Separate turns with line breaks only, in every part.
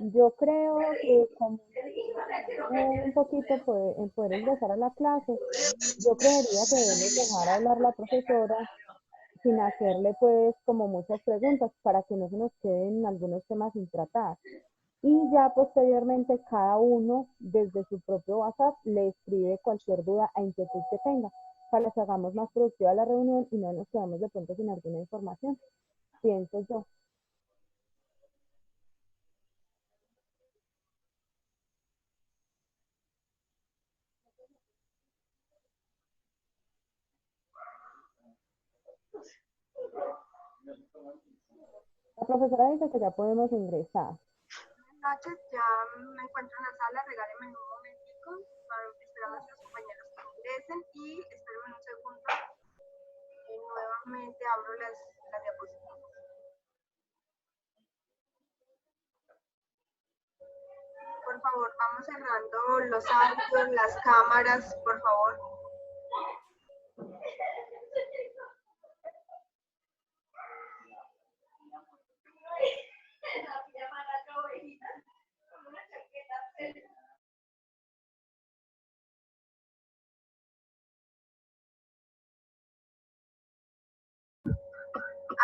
Yo creo que como un poquito en poder ingresar a la clase, yo creería que debemos dejar hablar la profesora sin hacerle pues como muchas preguntas para que no se nos queden algunos temas sin tratar. Y ya posteriormente cada uno desde su propio WhatsApp le escribe cualquier duda e inquietud que tenga para que hagamos más productiva la reunión y no nos quedemos de pronto sin alguna información, pienso yo. La profesora dice que ya podemos ingresar.
Buenas noches, ya me encuentro en la sala, regáleme un momentico para esperar a los compañeros que ingresen y espero en un segundo. Nuevamente abro las diapositivas. Por favor, vamos cerrando los audios, las cámaras, por favor.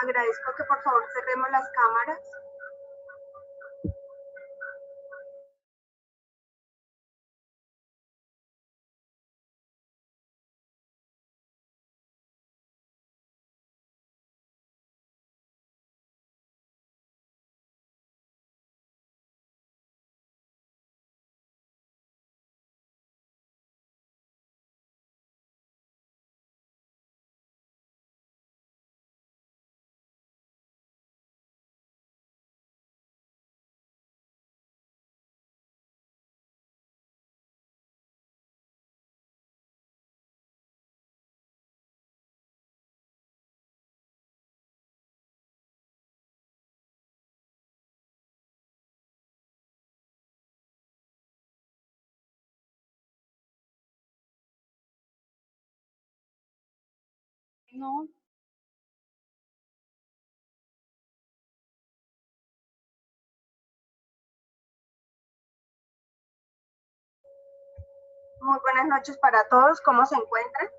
Agradezco que por favor cerremos las cámaras.
No.
Muy buenas noches para todos, ¿cómo se encuentran?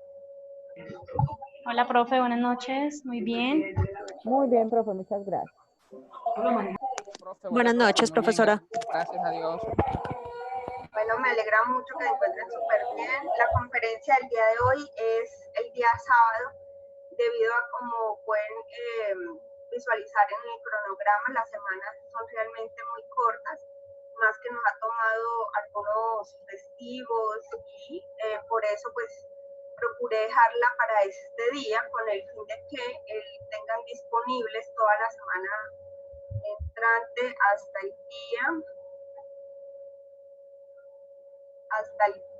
Hola, profe, buenas noches, muy bien.
Muy bien, profe, muchas gracias.
Profe,
Buenas noches,
muy bien,
profesora.
gracias a Dios.
Bueno, me alegra mucho que se encuentren súper bien. La conferencia del día de hoy es el día sábado, debido a como pueden visualizar en el cronograma, las semanas son realmente muy cortas, más que nos ha tomado algunos festivos y por eso pues procuré dejarla para este día con el fin de que tengan disponibles toda la semana entrante hasta el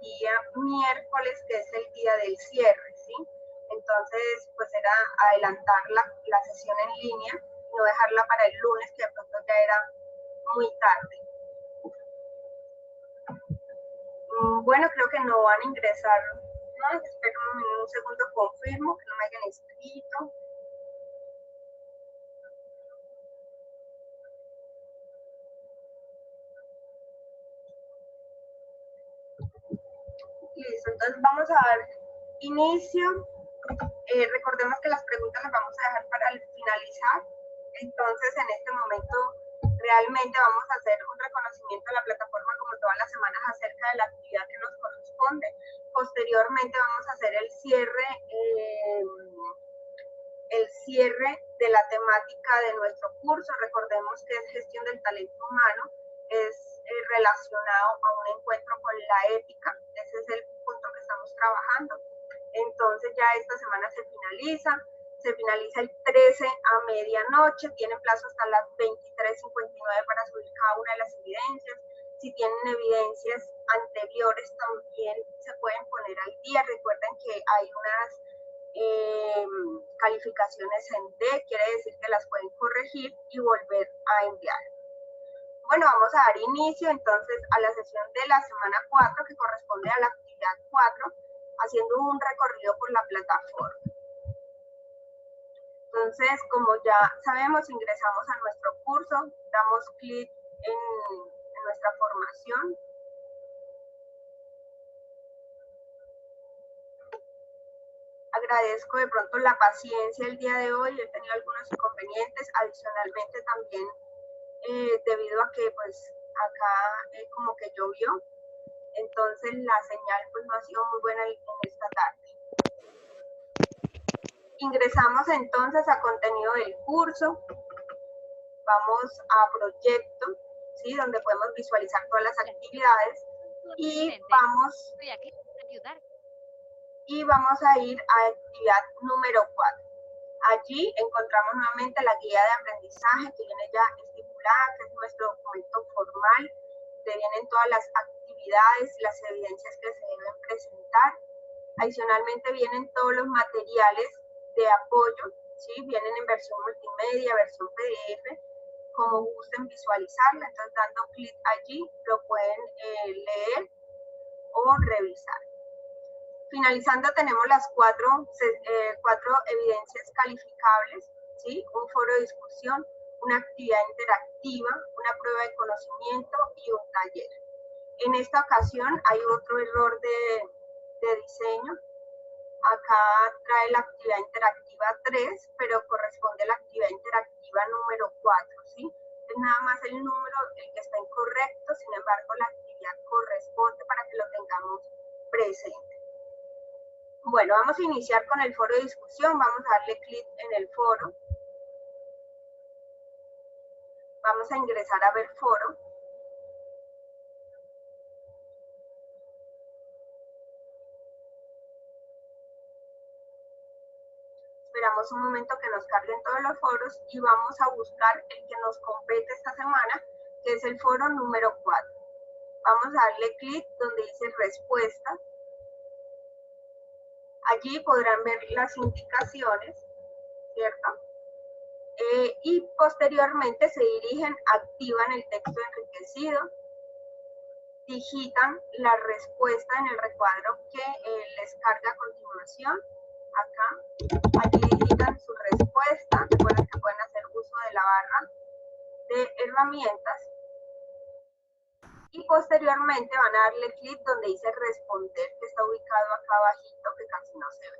día miércoles, que es el día del cierre, ¿sí? Entonces, pues era adelantar la sesión en línea y no dejarla para el lunes, que de pronto ya era muy tarde. Bueno, creo que no van a ingresar más. Espero un segundo, confirmo que no me hayan escrito. Listo, entonces vamos a dar inicio. Recordemos que las preguntas las vamos a dejar para finalizar. Entonces, en este momento, realmente vamos a hacer un reconocimiento a la plataforma como todas las semanas acerca de la actividad que nos corresponde. Posteriormente vamos a hacer el cierre de la temática de nuestro curso. Recordemos que es gestión del talento humano, es relacionado a un encuentro con la ética. Ese es el punto que estamos trabajando. Entonces ya esta semana se finaliza el 13 a medianoche, tienen plazo hasta las 23:59 para subir cada una de las evidencias. Si tienen evidencias anteriores también se pueden poner al día. Recuerden que hay unas calificaciones en D, quiere decir que las pueden corregir y volver a enviar. Bueno, vamos a dar inicio entonces a la sesión de la semana 4, que corresponde a la actividad 4, haciendo un recorrido por la plataforma. Entonces, como ya sabemos, ingresamos a nuestro curso, damos clic en nuestra formación. Agradezco de pronto la paciencia el día de hoy, he tenido algunos inconvenientes, adicionalmente también debido a que pues acá como que llovió, entonces la señal pues no ha sido muy buena en esta tarde. Ingresamos entonces a contenido del curso, vamos a proyecto, ¿sí? Donde podemos visualizar todas las actividades y vamos a ir a actividad número 4. Allí encontramos nuevamente la guía de aprendizaje que viene ya estipulada, que es nuestro documento formal, donde vienen todas las actividades, las evidencias que se deben presentar. Adicionalmente vienen todos los materiales de apoyo, ¿sí? Vienen en versión multimedia, versión PDF, como gusten visualizarla. Entonces, dando clic allí, lo pueden leer o revisar. Finalizando, tenemos las cuatro evidencias calificables, ¿sí? Un foro de discusión, una actividad interactiva, una prueba de conocimiento y un taller. En esta ocasión hay otro error de diseño. Acá trae la actividad interactiva 3, pero corresponde a la actividad interactiva número 4, ¿sí? Es nada más el número el que está incorrecto, sin embargo la actividad corresponde para que lo tengamos presente. Bueno, vamos a iniciar con el foro de discusión, vamos a darle clic en el foro. Vamos a ingresar a ver foro. Esperamos un momento que nos carguen todos los foros y vamos a buscar el que nos compete esta semana, que es el foro número 4. Vamos a darle clic donde dice respuestas. Allí podrán ver las indicaciones, ¿cierto? Y posteriormente se dirigen, activan el texto enriquecido, digitan la respuesta en el recuadro que les carga a continuación. Acá, allí digitan su respuesta. Recuerden que pueden hacer uso de la barra de herramientas. Y posteriormente van a darle clic donde dice responder, que está ubicado acá abajito, que casi no se ve.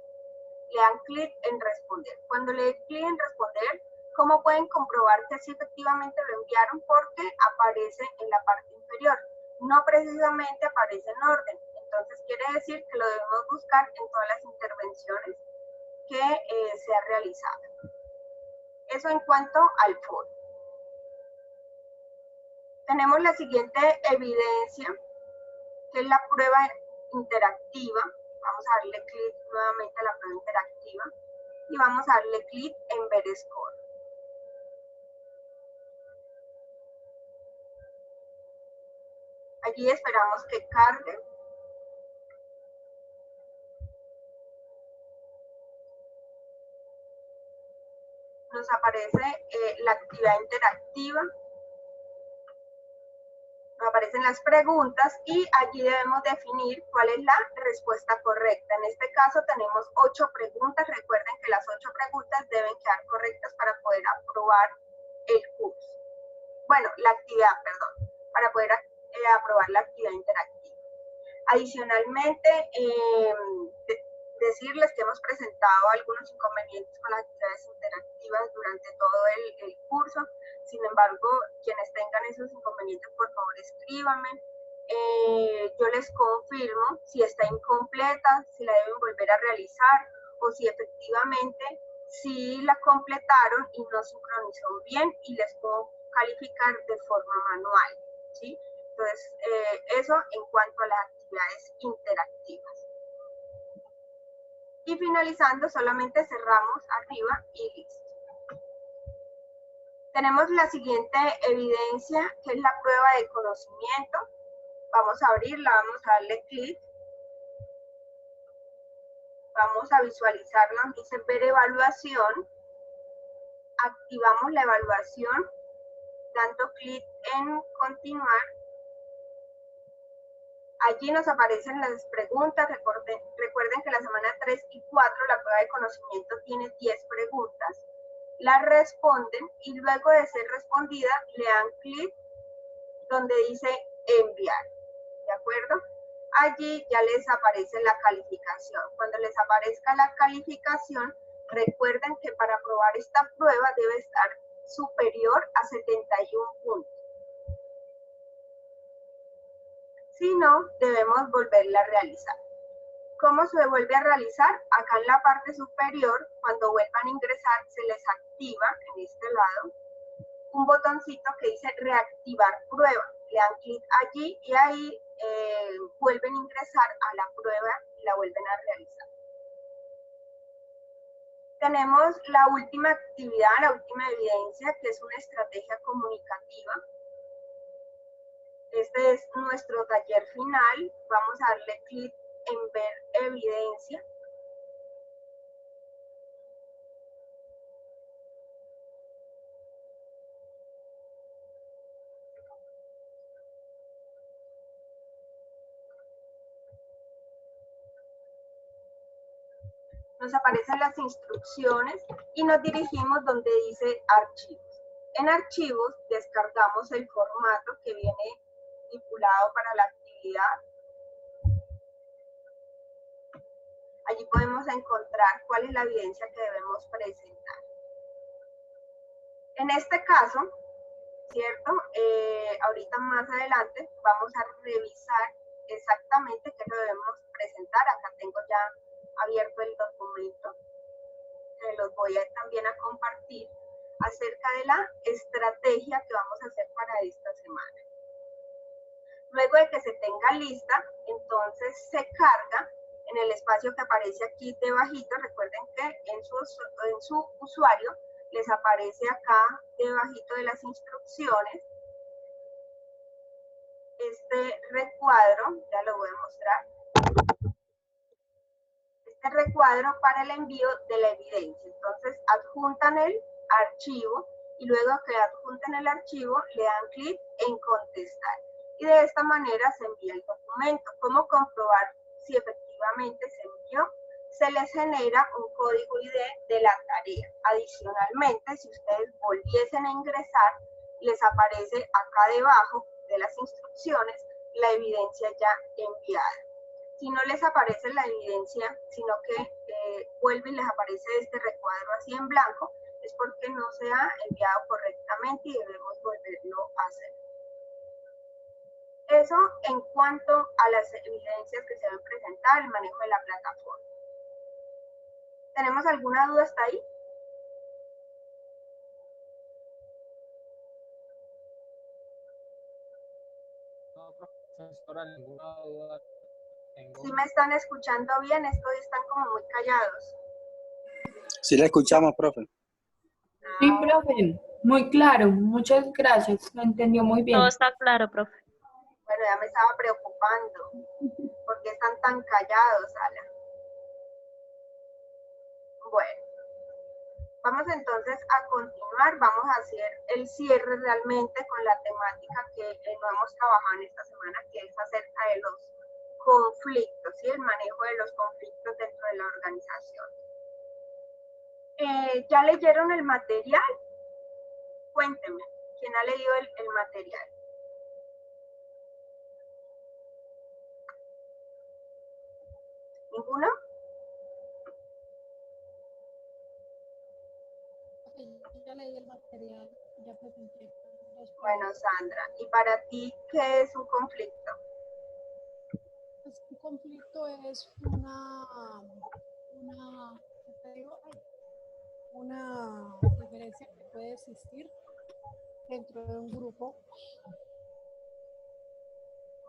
Le dan clic en responder. Cuando le den clic en responder, ¿cómo pueden comprobar que sí efectivamente lo enviaron? Porque aparece en la parte inferior, no precisamente aparece en orden. Entonces quiere decir que lo debemos buscar en todas las intervenciones que se ha realizado. Eso en cuanto al foro. Tenemos la siguiente evidencia, que es la prueba interactiva. Vamos a darle clic nuevamente a la prueba interactiva y vamos a darle clic en ver score. Allí esperamos que cargue. Nos aparece la actividad interactiva. Nos aparecen las preguntas y allí debemos definir cuál es la respuesta correcta. En este caso tenemos 8 preguntas. Recuerden que las 8 preguntas deben quedar correctas para poder aprobar el curso. Bueno, la actividad, perdón, para poder aprobar la actividad interactiva. Adicionalmente, decirles que hemos presentado algunos inconvenientes con las actividades interactivas durante todo el curso. Sin embargo, quienes tengan esos inconvenientes, por favor, escríbanme. Yo les confirmo si está incompleta, si la deben volver a realizar o si efectivamente sí la completaron y no sincronizó bien y les puedo calificar de forma manual, ¿sí? Entonces, eso en cuanto a las actividades interactivas. Y finalizando, solamente cerramos arriba y listo. Tenemos la siguiente evidencia, que es la prueba de conocimiento. Vamos a abrirla, vamos a darle clic. Vamos a visualizarla, dice ver evaluación. Activamos la evaluación, dando clic en continuar. Allí nos aparecen las preguntas. Recuerden que la semana 3 y 4 la prueba de conocimiento tiene 10 preguntas. La responden y luego de ser respondida le dan clic donde dice enviar, ¿de acuerdo? Allí ya les aparece la calificación. Cuando les aparezca la calificación, recuerden que para aprobar esta prueba debe estar superior a 71 puntos. Si no, debemos volverla a realizar. ¿Cómo se vuelve a realizar? Acá en la parte superior, cuando vuelvan a ingresar, se les activa en este lado un botoncito que dice reactivar prueba. Le dan clic allí y ahí vuelven a ingresar a la prueba y la vuelven a realizar. Tenemos la última actividad, la última evidencia, que es una estrategia comunicativa. Este es nuestro taller final. Vamos a darle clic en ver evidencia. Nos aparecen las instrucciones y nos dirigimos donde dice archivos. En archivos descargamos el formato que viene estipulado para la actividad. Allí podemos encontrar cuál es la evidencia que debemos presentar. En este caso, ¿cierto? Ahorita más adelante vamos a revisar exactamente qué lo debemos presentar. Acá tengo ya abierto el documento, que los voy también a compartir acerca de la estrategia que vamos a hacer para esta semana. Luego de que se tenga lista, entonces se carga en el espacio que aparece aquí debajito. Recuerden que en su usuario les aparece acá debajito de las instrucciones este recuadro, ya lo voy a mostrar. Este recuadro para el envío de la evidencia. Entonces adjuntan el archivo y luego que adjunten el archivo le dan clic en contestar. Y de esta manera se envía el documento. ¿Cómo comprobar si efectivamente se envió? Se les genera un código ID de la tarea. Adicionalmente, si ustedes volviesen a ingresar, les aparece acá debajo de las instrucciones la evidencia ya enviada. Si no les aparece la evidencia, sino que vuelve y les aparece este recuadro así en blanco, es porque no se ha enviado correctamente y debemos volverlo a hacer. Eso en cuanto a las evidencias que se deben presentar, el manejo de la plataforma. ¿Tenemos alguna duda hasta ahí?
No, profesora, ninguna duda tengo.
Si me están escuchando bien, están como muy callados.
Sí, la escuchamos, profe.
Sí, profe, muy claro, muchas gracias, lo entendió muy bien.
Todo está claro, profe.
Bueno, ya me estaba preocupando. ¿Por qué están tan callados, Ala? Bueno, vamos entonces a continuar. Vamos a hacer el cierre realmente con la temática que no hemos trabajado en esta semana, que es acerca de los conflictos, ¿sí? El manejo de los conflictos dentro de la organización. ¿Ya leyeron el material? Cuéntenme, ¿quién ha leído el material? ¿Ninguno?
Ya leí el material, ya presenté.
Bueno, Sandra, ¿y para ti qué es un conflicto?
Pues un conflicto es una diferencia que puede existir dentro de un grupo.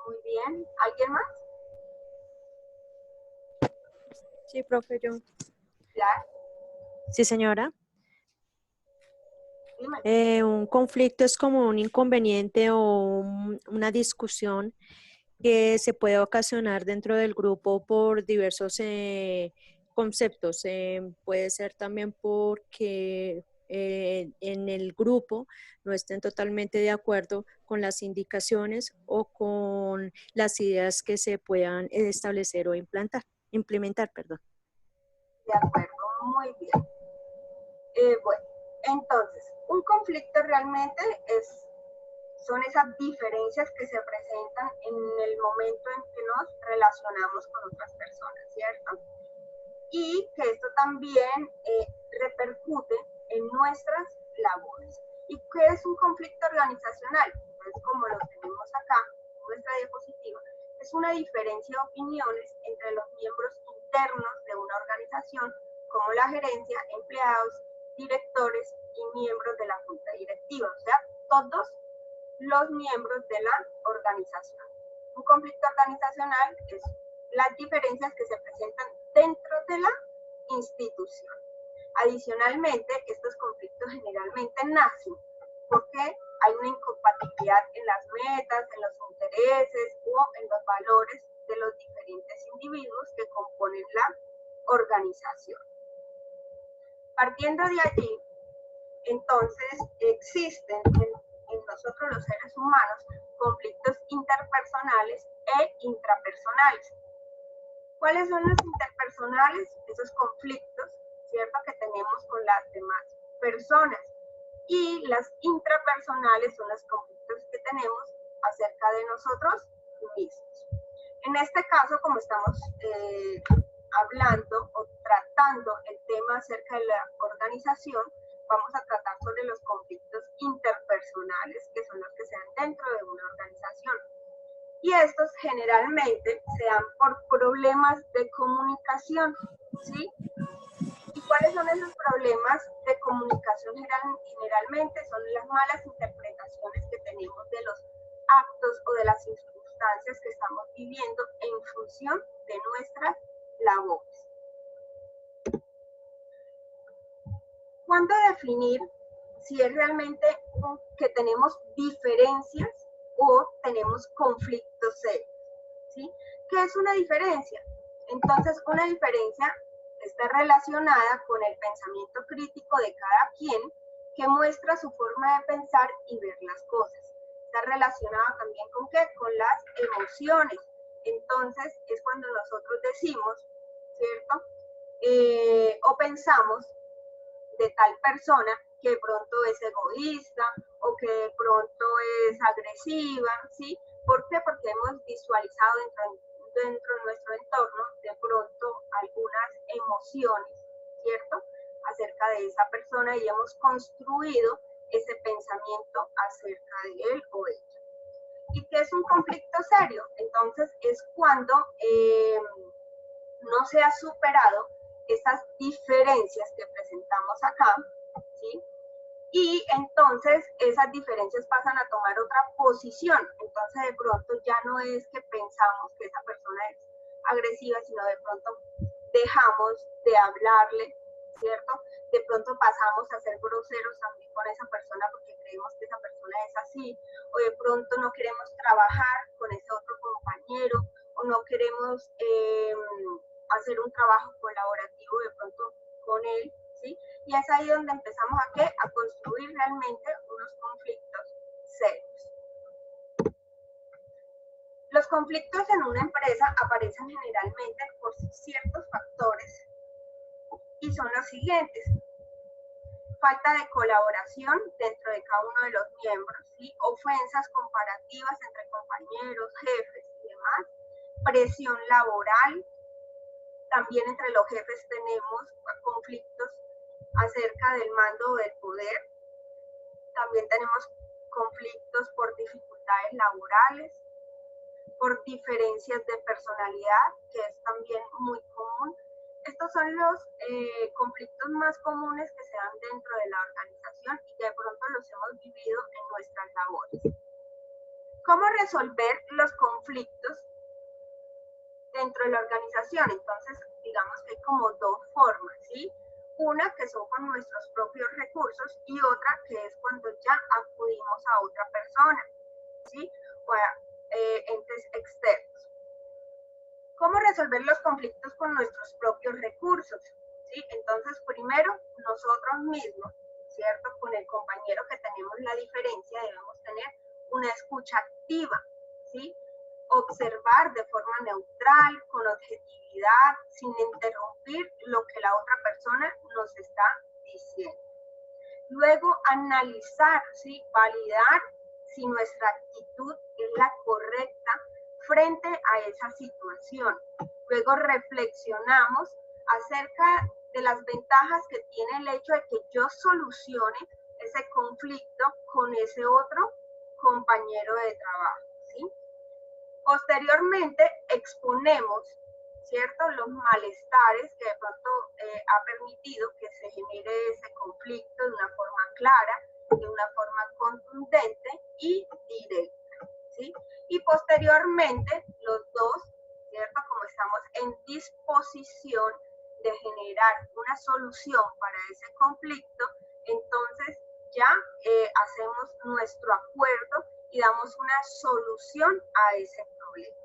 Muy bien. ¿Alguien más?
Sí, profe, yo.
¿Ya?
Sí, señora.
Dime.
Un conflicto es como un inconveniente o una discusión que se puede ocasionar dentro del grupo por diversos conceptos. Puede ser también porque en el grupo no estén totalmente de acuerdo con las indicaciones o con las ideas que se puedan establecer o implementar, perdón.
De acuerdo, muy bien. Bueno, entonces, un conflicto realmente son esas diferencias que se presentan en el momento en que nos relacionamos con otras personas, ¿cierto? Y que esto también repercute en nuestras labores. ¿Y qué es un conflicto organizacional? Pues como lo tenemos acá en nuestra diapositiva, es una diferencia de opiniones entre los miembros internos de una organización, como la gerencia, empleados, directores y miembros de la junta directiva, o sea, todos los miembros de la organización. Un conflicto organizacional es las diferencias que se presentan dentro de la institución. Adicionalmente, estos conflictos generalmente nacen porque hay una incompatibilidad en las metas, en los intereses o en los valores de los diferentes individuos que componen la organización. Partiendo de allí, entonces existen en nosotros los seres humanos conflictos interpersonales e intrapersonales. ¿Cuáles son los interpersonales? Esos conflictos, ¿cierto?, que tenemos con las demás personas. Y las intrapersonales son los conflictos que tenemos acerca de nosotros mismos. En este caso, como estamos hablando o tratando el tema acerca de la organización, vamos a tratar sobre los conflictos interpersonales, que son los que se dan dentro de una organización. Y estos generalmente se dan por problemas de comunicación, ¿sí? ¿Y cuáles son esos problemas de comunicación? Generalmente son las malas interpretaciones que tenemos de los actos o de las circunstancias que estamos viviendo en función de nuestras labores. ¿Cuándo definir si es realmente que tenemos diferencias o tenemos conflictos serios? ¿Sí? ¿Qué es una diferencia? Entonces, una diferencia está relacionada con el pensamiento crítico de cada quien, que muestra su forma de pensar y ver las cosas. Está relacionada también con ¿qué? Con las emociones. Entonces, es cuando nosotros decimos, ¿cierto? O pensamos de tal persona que de pronto es egoísta o que de pronto es agresiva, ¿sí? ¿Por qué? Porque hemos visualizado dentro de nuestro entorno de pronto algunas emociones, ¿cierto?, acerca de esa persona y hemos construido ese pensamiento acerca de él o ella. ¿Y qué es un conflicto serio? Entonces es cuando no se ha superado esas diferencias que presentamos acá, ¿sí? Y entonces esas diferencias pasan a tomar otra posición. Entonces de pronto ya no es que pensamos que esa persona es agresiva, sino de pronto dejamos de hablarle, ¿cierto? De pronto pasamos a ser groseros también con esa persona porque creemos que esa persona es así, o de pronto no queremos trabajar con ese otro compañero, o no queremos hacer un trabajo colaborativo de pronto con él, ¿sí? Y es ahí donde empezamos a, ¿qué? A construir realmente unos conflictos serios. Los conflictos en una empresa aparecen generalmente por ciertos factores y son los siguientes: falta de colaboración dentro de cada uno de los miembros, ¿sí? Ofensas comparativas entre compañeros, jefes y demás, presión laboral. También entre los jefes tenemos conflictos acerca del mando o del poder. También tenemos conflictos por dificultades laborales, por diferencias de personalidad, que es también muy común. Estos son los conflictos más comunes que se dan dentro de la organización y que de pronto los hemos vivido en nuestras labores. ¿Cómo resolver los conflictos dentro de la organización? Entonces, digamos que hay como dos formas, ¿sí? Una que son con nuestros propios recursos y otra que es cuando ya acudimos a otra persona, ¿sí? O a entes externos. ¿Cómo resolver los conflictos con nuestros propios recursos? ¿Sí? Entonces, primero, nosotros mismos, ¿cierto? Con el compañero que tenemos la diferencia, debemos tener una escucha activa, ¿sí? Observar de forma neutral, con objetividad, sin interrumpir lo que la otra persona nos está diciendo. Luego, analizar, ¿sí? Validar si nuestra actitud es la correcta frente a esa situación. Luego reflexionamos acerca de las ventajas que tiene el hecho de que yo solucione ese conflicto con ese otro compañero de trabajo, ¿sí? Posteriormente exponemos, ¿cierto?, los malestares que de pronto ha permitido que se genere ese conflicto de una forma clara, de una forma contundente y directa, ¿sí? Y posteriormente los dos, ¿cierto?, como estamos en disposición de generar una solución para ese conflicto, entonces ya hacemos nuestro acuerdo y damos una solución a ese problema.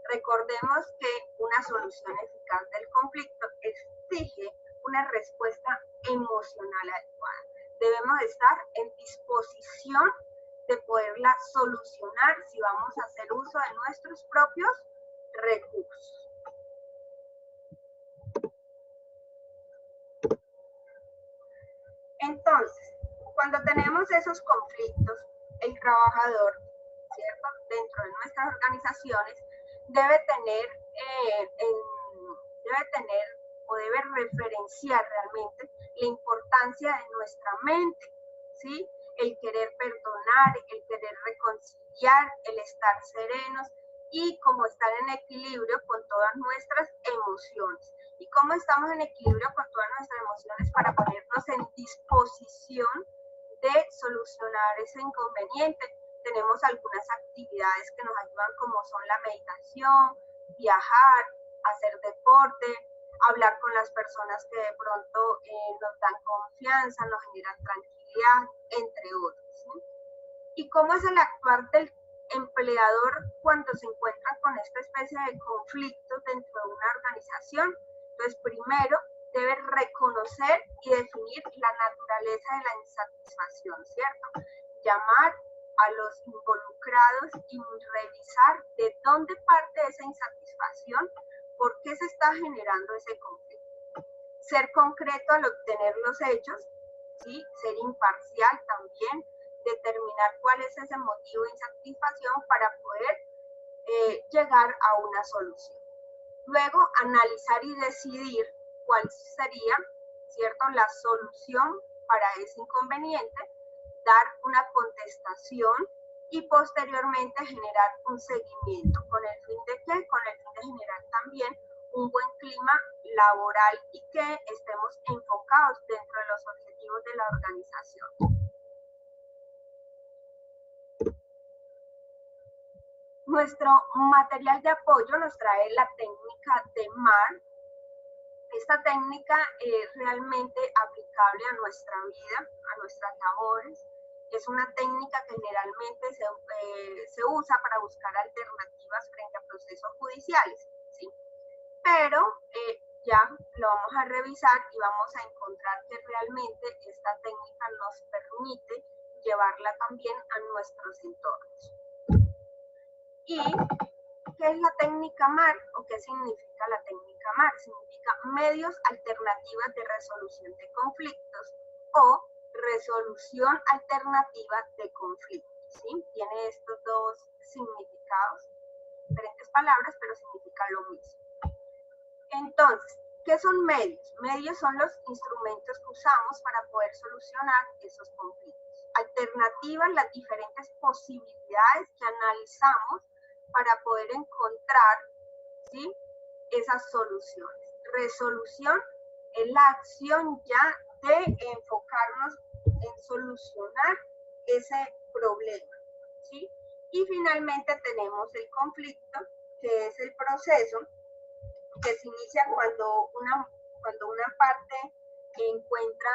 Recordemos que una solución eficaz del conflicto exige una respuesta emocional adecuada. Debemos estar en disposición de poderla solucionar si vamos a hacer uso de nuestros propios recursos. Entonces, cuando tenemos esos conflictos, el trabajador, ¿cierto?, dentro de nuestras organizaciones, debe tener o debe referenciar realmente la importancia de nuestra mente, ¿sí? El querer perdonar, el querer reconciliar, el estar serenos y como estar en equilibrio con todas nuestras emociones. ¿Y cómo estamos en equilibrio con todas nuestras emociones para ponernos en disposición de solucionar ese inconveniente? Tenemos algunas actividades que nos ayudan, como son la meditación, viajar, hacer deporte, hablar con las personas que de pronto nos dan confianza, nos generan tranquilidad, entre otros, ¿sí? ¿Y cómo es el actuar del empleador cuando se encuentra con esta especie de conflictos dentro de una organización? Entonces, primero debe reconocer y definir la naturaleza de la insatisfacción, ¿cierto? Llamar a los involucrados y revisar de dónde parte esa insatisfacción, por qué se está generando ese conflicto. Ser concreto al obtener los hechos, ¿sí? Ser imparcial también, determinar cuál es ese motivo de insatisfacción para poder llegar a una solución. Luego, analizar y decidir cuál sería, ¿cierto?, la solución para ese inconveniente, dar una contestación y posteriormente generar un seguimiento. ¿Con el fin de qué? Con el fin de generar también un buen clima laboral y que estemos enfocados dentro de los objetivos de la organización. Nuestro material de apoyo nos trae la técnica de MAR. Esta técnica es realmente aplicable a nuestra vida, a nuestras labores. Es una técnica que generalmente se usa para buscar alternativas frente a procesos judiciales, ¿sí? Pero ya lo vamos a revisar y vamos a encontrar que realmente esta técnica nos permite llevarla también a nuestros entornos. ¿Y qué es la técnica MAR o qué significa la técnica MAR? Significa medios alternativas de resolución de conflictos o resolución alternativa de conflictos, ¿sí? Tiene estos dos significados, diferentes palabras, pero significan lo mismo. Entonces, ¿qué son medios? Medios son los instrumentos que usamos para poder solucionar esos conflictos. Alternativas, las diferentes posibilidades que analizamos para poder encontrar, ¿sí?, esas soluciones. Resolución es la acción ya de enfocarnos en solucionar ese problema, ¿sí? Y finalmente tenemos el conflicto, que es el proceso que se inicia cuando una parte encuentra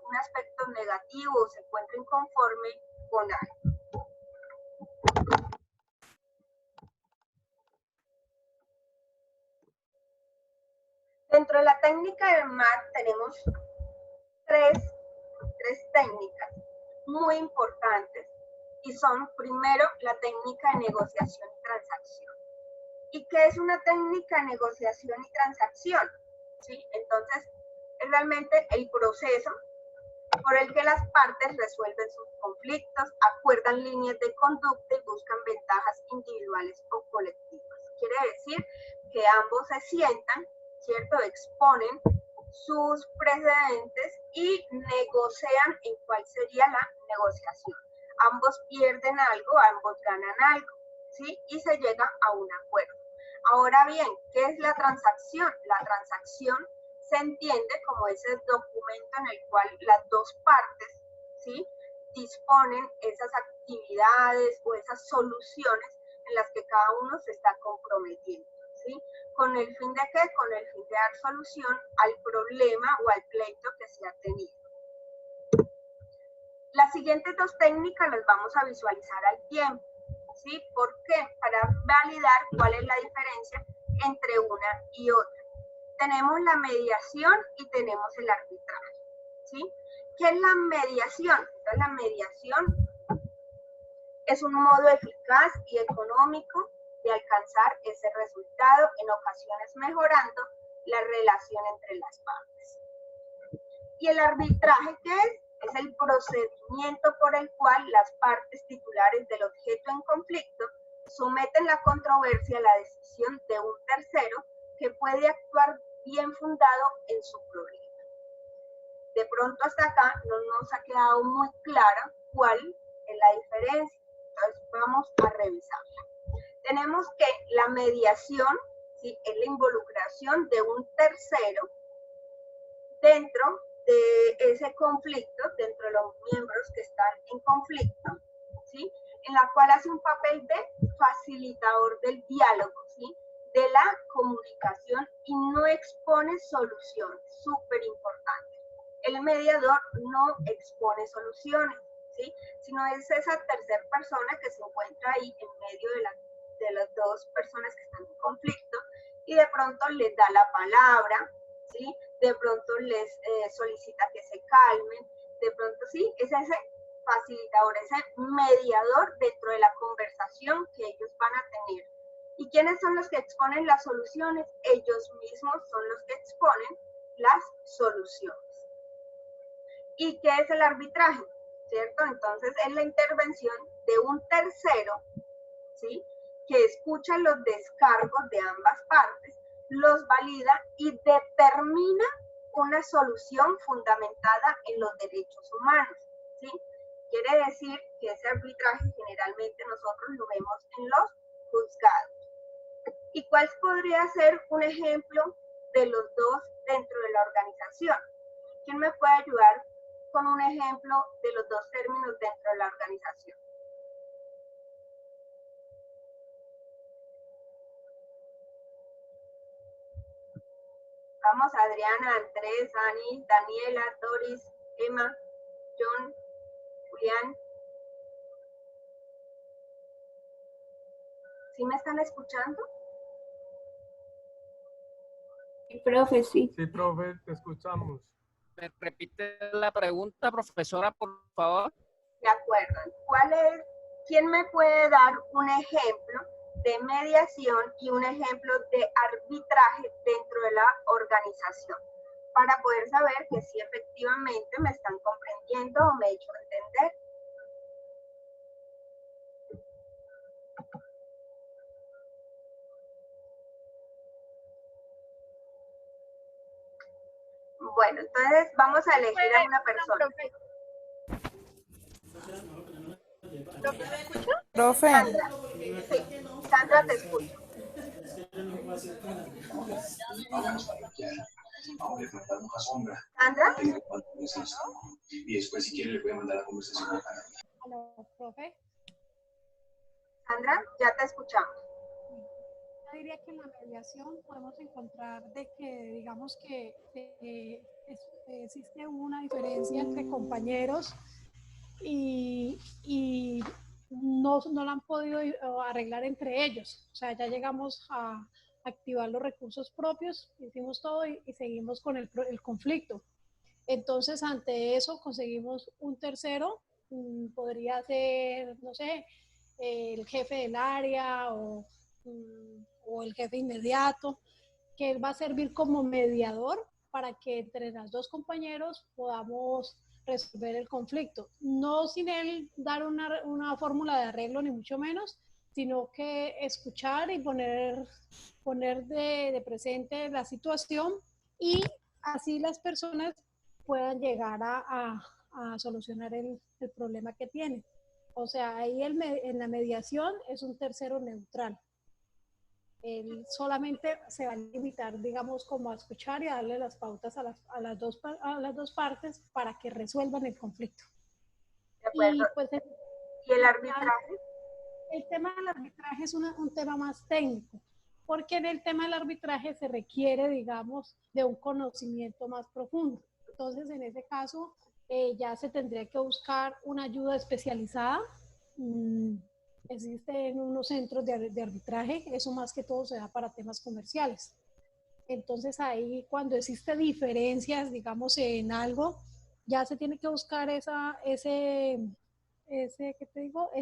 un aspecto negativo o se encuentra inconforme con algo. Dentro de la técnica del MAR tenemos tres técnicas muy importantes y son, primero, la técnica de negociación y transacción. ¿Y qué es una técnica de negociación y transacción? ¿Sí? Entonces, es realmente el proceso por el que las partes resuelven sus conflictos, acuerdan líneas de conducta y buscan ventajas individuales o colectivas. Quiere decir que ambos se sientan, ¿cierto? Exponen sus precedentes y negocian en cuál sería la negociación. Ambos pierden algo, ambos ganan algo, ¿sí? Y se llega a un acuerdo. Ahora bien, ¿qué es la transacción? La transacción se entiende como ese documento en el cual las dos partes, ¿sí?, disponen esas actividades o esas soluciones en las que cada uno se está comprometiendo, ¿sí? ¿Con el fin de qué? Con el fin de dar solución al problema o al pleito que se ha tenido. Las siguientes dos técnicas las vamos a visualizar al tiempo, ¿sí? ¿Por qué? Para validar cuál es la diferencia entre una y otra. Tenemos la mediación y tenemos el arbitraje, ¿sí? ¿Qué es la mediación? Entonces, la mediación es un modo eficaz y económico de alcanzar ese resultado, en ocasiones mejorando la relación entre las partes. ¿Y el arbitraje qué es? Es el procedimiento por el cual las partes titulares del objeto en conflicto someten la controversia a la decisión de un tercero que puede actuar bien fundado en su problema. De pronto hasta acá no nos ha quedado muy clara cuál es la diferencia. Entonces vamos a revisarla. Tenemos que la mediación, ¿sí?, es la involucración de un tercero dentro de ese conflicto, dentro de los miembros que están en conflicto, ¿sí?, en la cual hace un papel de facilitador del diálogo, ¿sí?, de la comunicación, y no expone soluciones, súper importante. El mediador no expone soluciones, ¿sí?, sino es esa tercera persona que se encuentra ahí en medio de las dos personas que están en conflicto y de pronto les da la palabra, ¿sí?, de pronto les solicita que se calmen, de pronto sí, es ese facilitador, ese mediador dentro de la conversación que ellos van a tener. ¿Y quiénes son los que exponen las soluciones? Ellos mismos son los que exponen las soluciones. ¿Y qué es el arbitraje? ¿Cierto? Entonces es la intervención de un tercero, ¿sí?, que escucha los descargos de ambas partes, los valida y determina una solución fundamentada en los derechos humanos, ¿sí? Quiere decir que ese arbitraje generalmente nosotros lo vemos en los juzgados. ¿Y cuál podría ser un ejemplo de los dos dentro de la organización? ¿Quién me puede ayudar con un ejemplo de los dos términos dentro de la organización? Vamos, Adriana, Andrés, Ani, Daniela, Doris, Emma, John, Julián. ¿Sí me están escuchando?
Sí, profe, sí.
Sí, profe, te escuchamos.
¿Me repite la pregunta, profesora, por favor?
De acuerdo. ¿Quién me puede dar un ejemplo de mediación y un ejemplo de arbitraje dentro de la organización? Para poder saber que sí efectivamente me están comprendiendo o me he hecho entender. Bueno, entonces vamos a elegir a una persona.
Profe.
Sandra. Sí, Sandra, te escucho. Sandra.
Y después, si quiere, le voy a mandar la conversación.
Hola, profe.
Sandra, ya te escuchamos.
Yo diría que en la mediación podemos encontrar de que, digamos que existe una diferencia entre compañeros y no la han podido arreglar entre ellos. O sea, ya llegamos a activar los recursos propios, hicimos todo y seguimos con el conflicto. Entonces, ante eso conseguimos un tercero, podría ser, no sé, el jefe del área o el jefe inmediato, que él va a servir como mediador para que entre los dos compañeros podamos resolver el conflicto. No sin él dar una fórmula de arreglo, ni mucho menos, sino que escuchar y poner de presente la situación, y así las personas puedan llegar a solucionar el problema que tienen. O sea, ahí en la mediación es un tercero neutral. Él solamente se va a limitar, digamos, como a escuchar y a darle las pautas a las dos partes para que resuelvan el conflicto.
De acuerdo.
Y, pues,
¿Y el arbitraje?
El tema del arbitraje es un tema más técnico, porque en el tema del arbitraje se requiere, digamos, de un conocimiento más profundo. Entonces, en ese caso, ya se tendría que buscar una ayuda especializada. Existen unos centros de arbitraje, eso más que todo se da para temas comerciales. Entonces ahí cuando existe diferencias, digamos, en algo, ya se tiene que buscar esa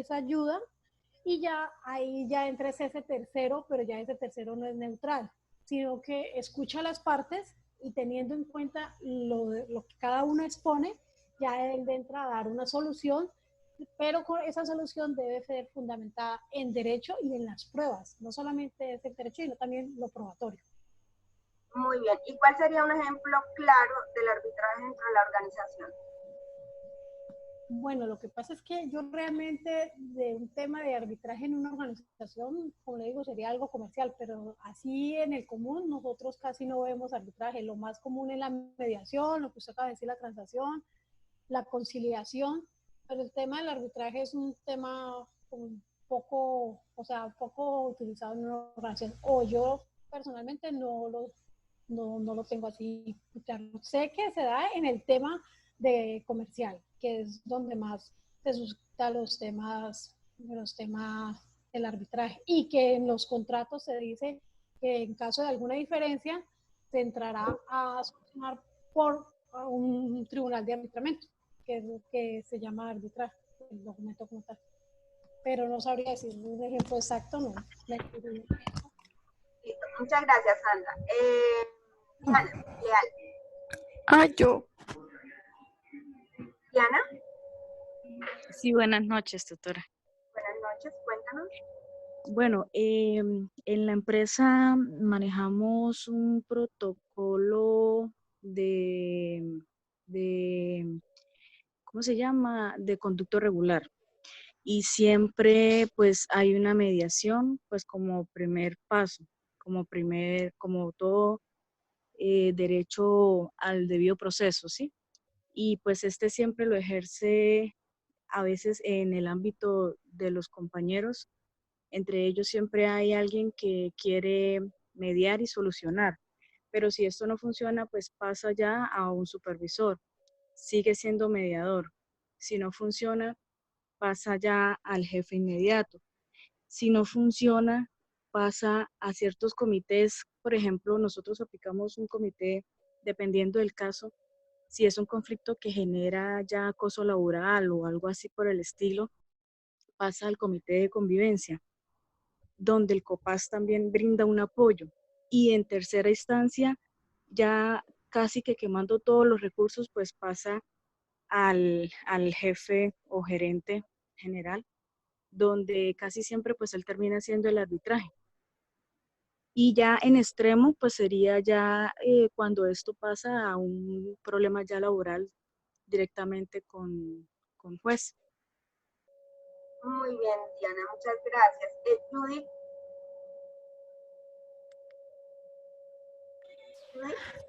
ayuda, y ya ahí ya entra ese tercero, pero ya ese tercero no es neutral, sino que escucha a las partes y teniendo en cuenta lo que cada uno expone, ya él entra a dar una solución, pero esa solución debe ser fundamentada en derecho y en las pruebas, no solamente es el derecho, sino también lo probatorio.
Muy bien. ¿Y cuál sería un ejemplo claro del arbitraje dentro de la organización?
Bueno, lo que pasa es que yo realmente de un tema de arbitraje en una organización, como le digo, sería algo comercial, pero así en el común nosotros casi no vemos arbitraje. Lo más común es la mediación, lo que usted acaba de decir, la transacción, la conciliación, pero el tema del arbitraje es un tema un poco utilizado en una organización, o yo personalmente no lo tengo así. Sé que se da en el tema de comercial, que es donde más se suscita los temas del arbitraje, y que en los contratos se dice que en caso de alguna diferencia se entrará a solucionar por un tribunal de arbitramiento, que es lo que se llama arbitraje, el documento como tal. Pero no sabría decir un ejemplo exacto, no.
Listo. Muchas gracias, Sandra. Diana, Leal.
Yo.
Diana.
Sí, buenas noches, tutora.
Buenas noches, cuéntanos.
Bueno, en la empresa manejamos un protocolo de, ¿cómo se llama? De conducto regular. Y siempre pues hay una mediación pues como primer paso, como todo derecho al debido proceso, ¿sí? Y pues este siempre lo ejerce a veces en el ámbito de los compañeros. Entre ellos siempre hay alguien que quiere mediar y solucionar, pero si esto no funciona, pues pasa ya a un supervisor, sigue siendo mediador. Si no funciona, pasa ya al jefe inmediato. Si no funciona, pasa a ciertos comités. Por ejemplo, nosotros aplicamos un comité dependiendo del caso. Si es un conflicto que genera ya acoso laboral o algo así por el estilo, pasa al comité de convivencia, donde el COPAS también brinda un apoyo. Y en tercera instancia, ya casi que quemando todos los recursos, pues pasa al jefe o gerente general, donde casi siempre pues él termina haciendo el arbitraje. Y ya en extremo pues sería ya cuando esto pasa a un problema ya laboral directamente con juez.
Muy bien, Diana, muchas gracias. Judith.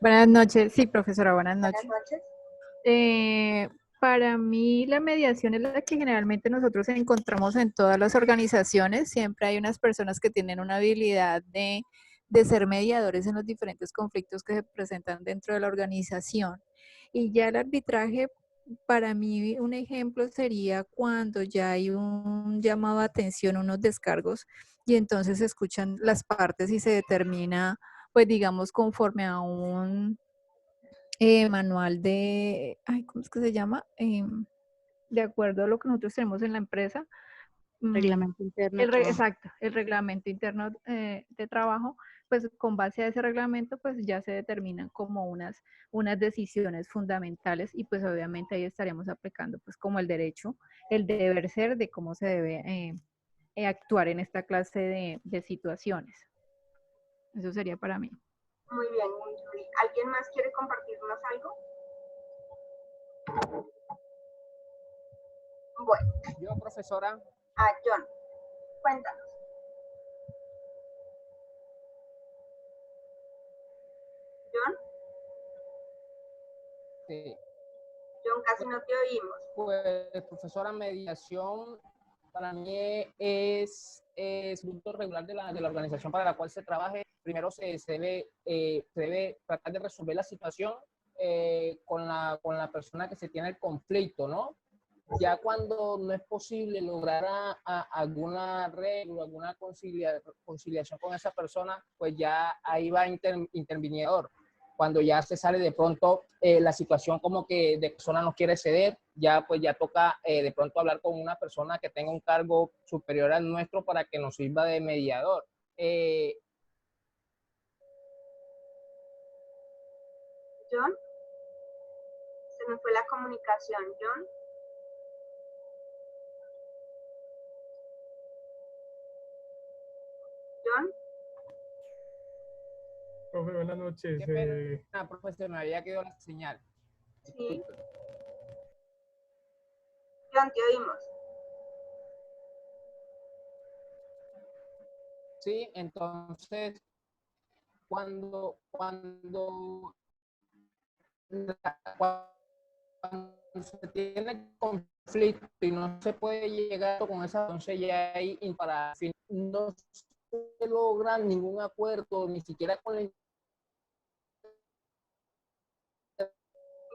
Buenas noches, sí, profesora, buenas noches.
Buenas noches.
Para mí la mediación es la que generalmente nosotros encontramos en todas las organizaciones. Siempre hay unas personas que tienen una habilidad de ser mediadores en los diferentes conflictos que se presentan dentro de la organización. Y ya el arbitraje, para mí un ejemplo sería cuando ya hay un llamado a atención, unos descargos, y entonces se escuchan las partes y se determina, pues digamos, conforme a un manual de, ¿cómo es que se llama? De acuerdo a lo que nosotros tenemos en la empresa.
Reglamento interno.
Exacto, el reglamento interno de trabajo. pues con base a ese reglamento, pues ya se determinan como unas decisiones fundamentales y pues obviamente ahí estaremos aplicando pues como el derecho, el deber ser de cómo se debe actuar en esta clase de situaciones. Eso sería para mí.
Muy bien, Yuri. ¿Alguien más quiere compartirnos algo? Bueno.
Yo, profesora.
John, cuéntanos. John.
Sí.
John, casi no te oímos.
Pues, profesora, mediación para mí es punto regular de la organización para la cual se trabaje. Primero se debe tratar de resolver la situación con la persona que se tiene el conflicto, ¿no? Ya cuando no es posible lograr alguna arreglo, alguna conciliación con esa persona, pues ya ahí va interviniendo. Cuando ya se sale de pronto la situación como que de persona no quiere ceder, ya pues ya toca de pronto hablar con una persona que tenga un cargo superior al nuestro para que nos sirva de mediador.
John, se me fue la comunicación, John. John.
Profe, buenas noches.
Profesor, me había quedado la señal.
Sí. John, te oímos.
Sí, entonces, cuando se tiene conflicto y no se puede llegar con esa, entonces ya hay para fin, no se logra ningún acuerdo, ni siquiera con la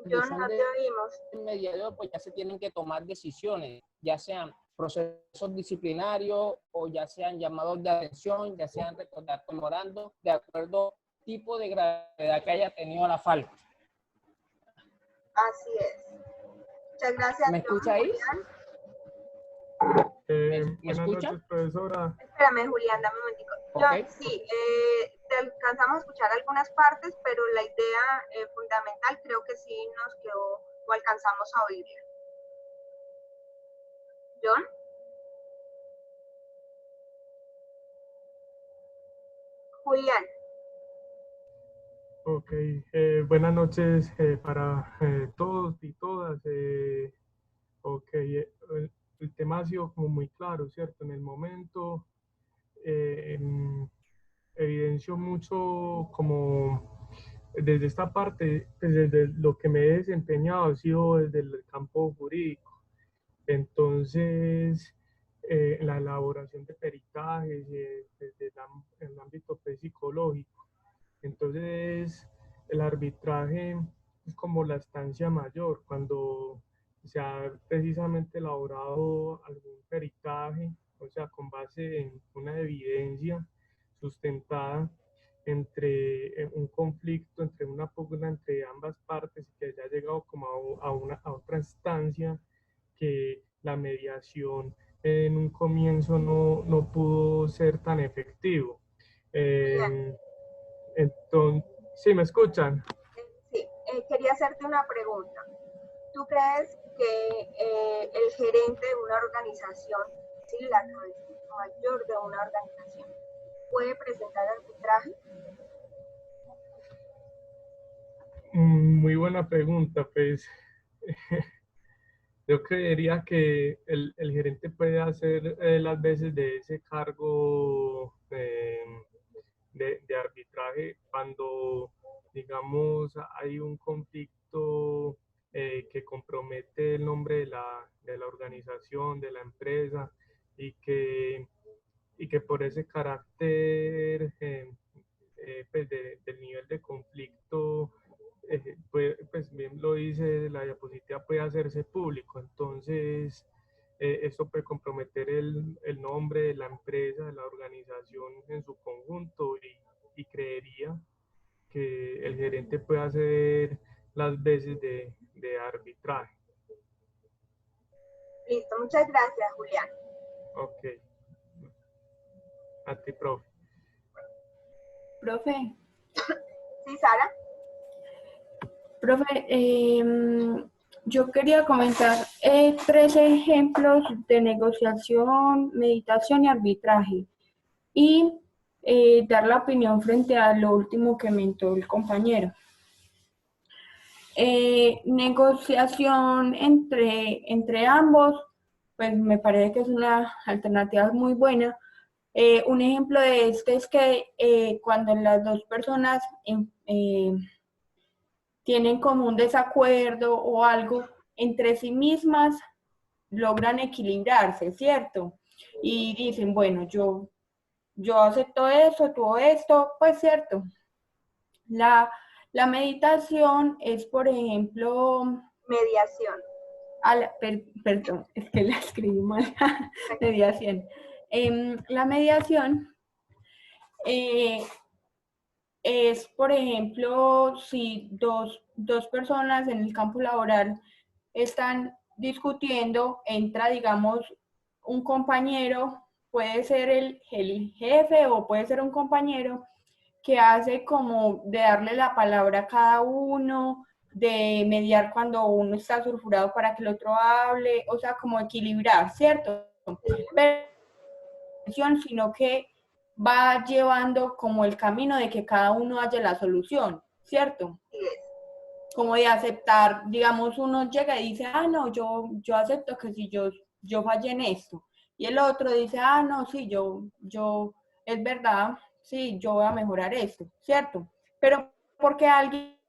John, no te oímos.
Mediador, pues ya se tienen que tomar decisiones, ya sean procesos disciplinarios o ya sean llamados de atención, ya sean memorando de acuerdo tipo de gravedad que haya tenido la falta.
Así es. Muchas gracias.
¿Me escucha ahí?
¿Me escucha? Noches, profesora.
Espérame, Julián, dame un momentico.
Okay.
John, sí, te alcanzamos a escuchar algunas partes, pero la idea fundamental creo que sí nos quedó o alcanzamos a oír. John. Julián.
Ok, buenas noches para todos y todas. Ok, el tema ha sido como muy claro, ¿cierto? En el momento evidencio mucho como desde esta parte, pues desde lo que me he desempeñado ha sido desde el campo jurídico. Entonces, la elaboración de peritajes desde el ámbito psicológico. Entonces, el arbitraje es como la estancia mayor, cuando se ha precisamente elaborado algún peritaje, o sea, con base en una evidencia sustentada entre un conflicto, entre una pugna entre ambas partes, que ya ha llegado como a otra instancia, que la mediación en un comienzo no pudo ser tan efectivo. Entonces, ¿sí me escuchan?
Sí, quería hacerte una pregunta. ¿Tú crees que el gerente de una organización, sí, la cabeza mayor de una organización, puede presentar arbitraje?
Muy buena pregunta, pues yo creería que el gerente puede hacer las veces de ese cargo de arbitraje cuando, digamos, hay un conflicto que compromete el nombre de la organización, de la empresa, y que por ese carácter pues del nivel de conflicto, pues bien lo dice la diapositiva, puede hacerse público. Entonces, esto puede comprometer el nombre de la empresa, de la organización en su conjunto, y creería que el gerente puede hacer las veces de arbitraje.
Listo, muchas gracias, Julián.
Ok. A ti, profe.
Profe,
Sí, Sara.
profe, yo quería comentar 3 ejemplos de negociación, meditación y arbitraje y dar la opinión frente a lo último que comentó el compañero. Negociación entre ambos, pues me parece que es una alternativa muy buena. Un ejemplo de esto es que cuando las dos personas tienen como un desacuerdo o algo entre sí mismas, logran equilibrarse, ¿cierto? Y dicen, bueno, yo acepto eso, tú esto, pues cierto. La meditación es, por ejemplo,
mediación.
Perdón, es que la escribí mal. Mediación. La mediación es, por ejemplo, si dos personas en el campo laboral están discutiendo, entra, digamos, un compañero, puede ser el jefe o puede ser un compañero que hace como de darle la palabra a cada uno, de mediar cuando uno está sulfurado para que el otro hable, o sea, como equilibrar, ¿cierto? Pero, sino que va llevando como el camino de que cada uno haya la solución, ¿cierto? Como de aceptar, digamos, uno llega y dice, ah, no, yo acepto que si yo fallé en esto. Y el otro dice, ah, no, sí, es verdad, sí, yo voy a mejorar esto, ¿cierto? Pero porque alguien,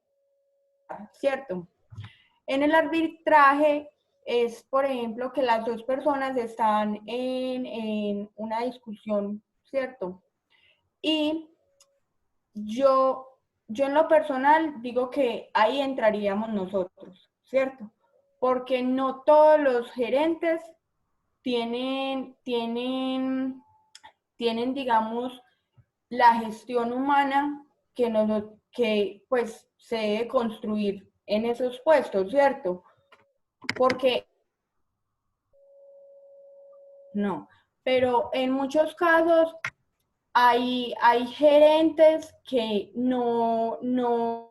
¿cierto? En el arbitraje es, por ejemplo, que las dos personas están en una discusión, ¿cierto? Y yo en lo personal digo que ahí entraríamos nosotros, ¿cierto? Porque no todos los gerentes tienen, digamos, la gestión humana que pues se debe construir en esos puestos, ¿cierto? Porque no, pero en muchos casos hay gerentes que no nos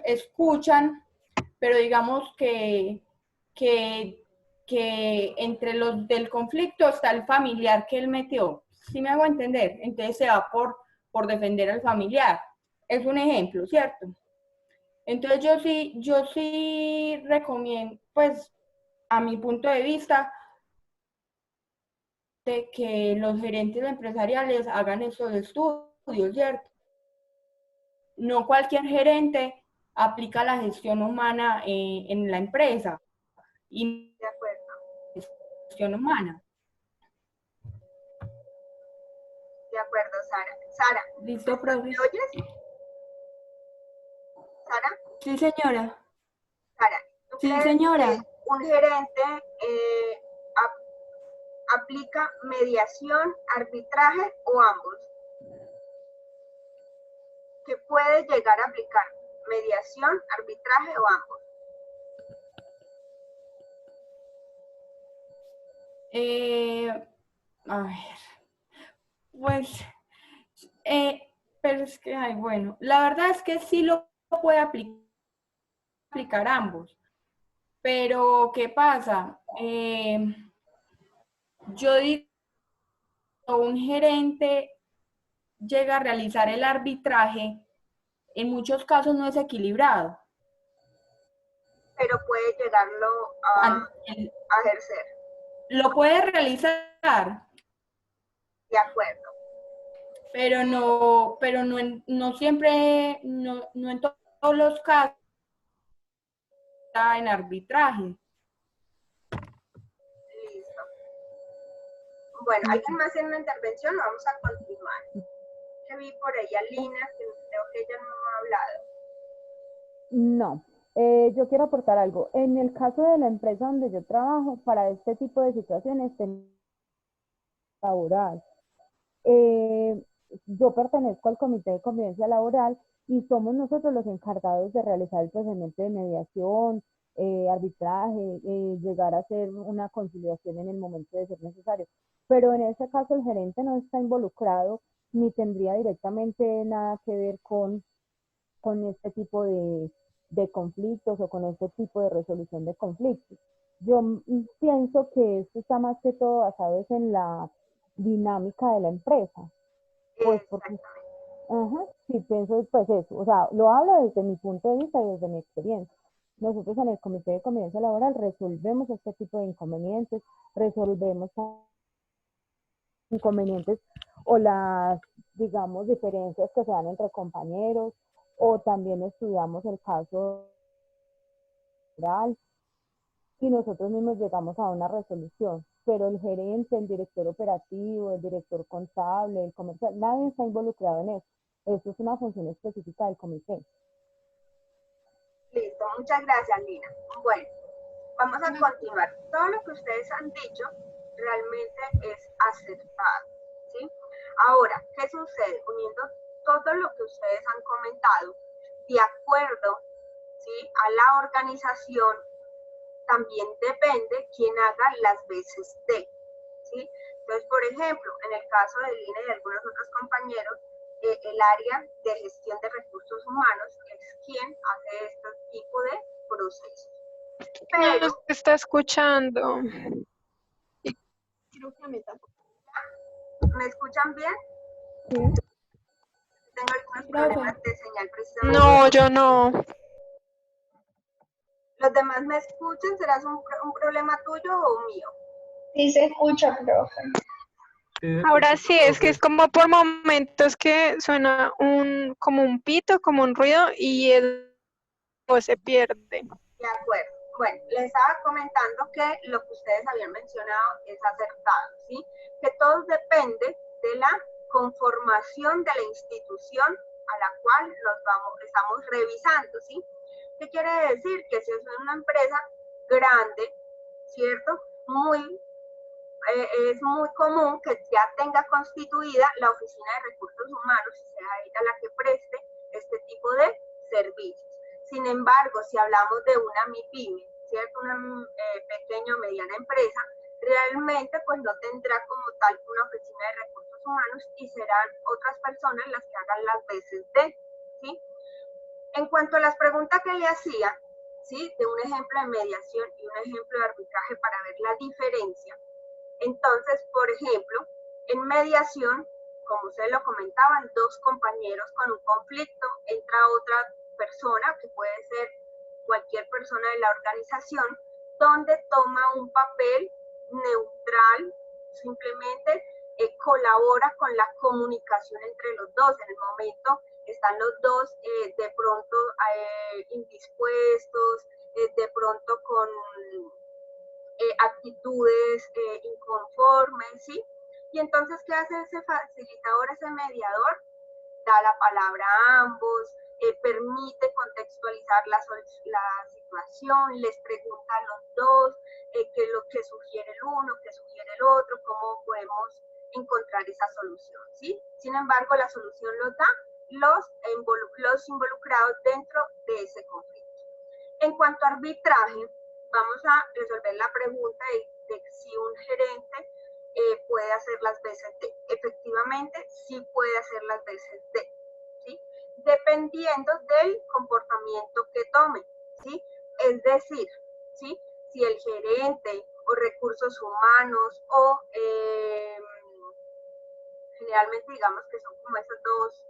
escuchan, pero digamos que entre los del conflicto está el familiar que él metió. ¿Sí me hago entender? Entonces se va por defender al familiar. Es un ejemplo, ¿cierto? Entonces yo sí recomiendo, pues a mi punto de vista, de que los gerentes empresariales hagan esos estudios, ¿cierto? No cualquier gerente aplica la gestión humana en la empresa. Y
de acuerdo.
Gestión humana.
De acuerdo, Sara. Sara,
¿listo, profe?
¿me oyes? ¿Sara?
Sí, señora.
Sara, ¿tú
Sí,
crees
señora.
que un gerente aplica mediación, arbitraje o ambos? ¿Qué puede llegar a aplicar? ¿Mediación, arbitraje o ambos?
A ver, pues, pero es que, ay, bueno, la verdad es que sí lo puede aplicar ambos, pero ¿qué pasa? Yo digo, un gerente llega a realizar el arbitraje, en muchos casos no es equilibrado.
Pero puede llegarlo a ejercer.
Lo puede realizar.
De acuerdo.
Pero no siempre, no en todos los casos está en arbitraje.
Listo. Bueno, ¿alguien más en una intervención? Vamos a continuar. Que vi por ahí a Lina, que creo que ella no ha hablado.
No, yo quiero aportar algo. En el caso de la empresa donde yo trabajo, para este tipo de situaciones, laboral. Yo pertenezco al Comité de Convivencia Laboral y somos nosotros los encargados de realizar el procedimiento de mediación, arbitraje, llegar a hacer una conciliación en el momento de ser necesario. pero en ese caso el gerente no está involucrado ni tendría directamente nada que ver con este tipo de conflictos o con este tipo de resolución de conflictos. Yo pienso que esto está más que todo basado es en la dinámica de la empresa, pues porque, ajá, sí, pienso pues eso, o sea, lo hablo desde mi punto de vista y desde mi experiencia. Nosotros en el Comité de Convivencia Laboral resolvemos este tipo de inconvenientes, resolvemos inconvenientes o las, digamos, diferencias que se dan entre compañeros, o también estudiamos el caso real y nosotros mismos llegamos a una resolución, pero el gerente, el director operativo, el director contable, el comercial, nadie está involucrado en eso. Eso es una función específica del comité.
Listo, muchas gracias, Lina. Bueno, vamos a continuar. Todo lo que ustedes han dicho realmente es acertado, ¿sí? Ahora, ¿qué sucede? Uniendo todo lo que ustedes han comentado, de acuerdo, ¿sí?, a la organización, también depende quién haga las veces de, ¿sí? Entonces, por ejemplo, en el caso de Lina y de algunos otros compañeros, el área de gestión de recursos humanos es quien hace este tipo de procesos. Pero,
no se está escuchando.
¿me escuchan bien?
Sí.
Tengo algunos problemas de señal precisamente.
No, yo no.
¿Los demás me escuchan? ¿Será un problema tuyo o mío?
Sí se escucha, profe.
Ahora sí, es que es como por momentos que suena como un pito, como un ruido y pues se pierde.
De acuerdo. Bueno, les estaba comentando que lo que ustedes habían mencionado es acertado, ¿sí? Que todo depende de la conformación de la institución a la cual estamos revisando, ¿sí? ¿Qué quiere decir? Que si es una empresa grande, ¿cierto? Es muy común que ya tenga constituida la oficina de recursos humanos y sea ella la que preste este tipo de servicios. Sin embargo, si hablamos de una MIPYME, ¿cierto?, una pequeña o mediana empresa, realmente pues no tendrá como tal una oficina de recursos humanos y serán otras personas las que hagan las veces de, ¿sí? En cuanto a las preguntas que le hacía, ¿sí?, de un ejemplo de mediación y un ejemplo de arbitraje para ver la diferencia. Entonces, por ejemplo, en mediación, como ustedes lo comentaban, dos compañeros con un conflicto, entra otra persona, que puede ser cualquier persona de la organización, donde toma un papel neutral, simplemente colabora con la comunicación entre los dos. En el momento están los dos de pronto indispuestos, de pronto con actitudes inconformes, ¿sí? Y entonces, ¿qué hace ese facilitador, ese mediador? Da la palabra a ambos, permite contextualizar la situación, les pregunta a los dos qué es lo que sugiere el uno, qué sugiere el otro, cómo podemos encontrar esa solución, ¿sí? Sin embargo, la solución los da los involucrados dentro de ese conflicto. En cuanto a arbitraje, vamos a resolver la pregunta de si un gerente puede hacer las veces de. Efectivamente, sí puede hacer las veces de, ¿sí?, dependiendo del comportamiento que tome, ¿sí? Es decir, ¿sí?, si el gerente o recursos humanos o generalmente digamos que son como esos dos,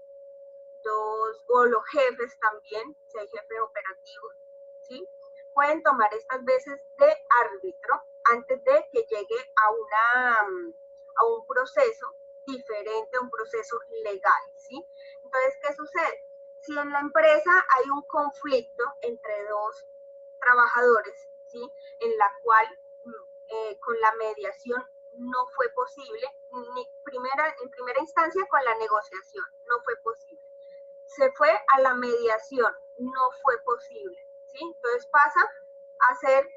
o los jefes también, si hay jefes operativos, ¿sí?, pueden tomar estas veces de árbitro antes de que llegue a un proceso diferente, a un proceso legal, ¿sí? Entonces, ¿qué sucede? Si en la empresa hay un conflicto entre dos trabajadores, ¿sí?, en la cual con la mediación no fue posible, en primera instancia con la negociación no fue posible, se fue a la mediación, no fue posible, ¿sí? Entonces pasa a ser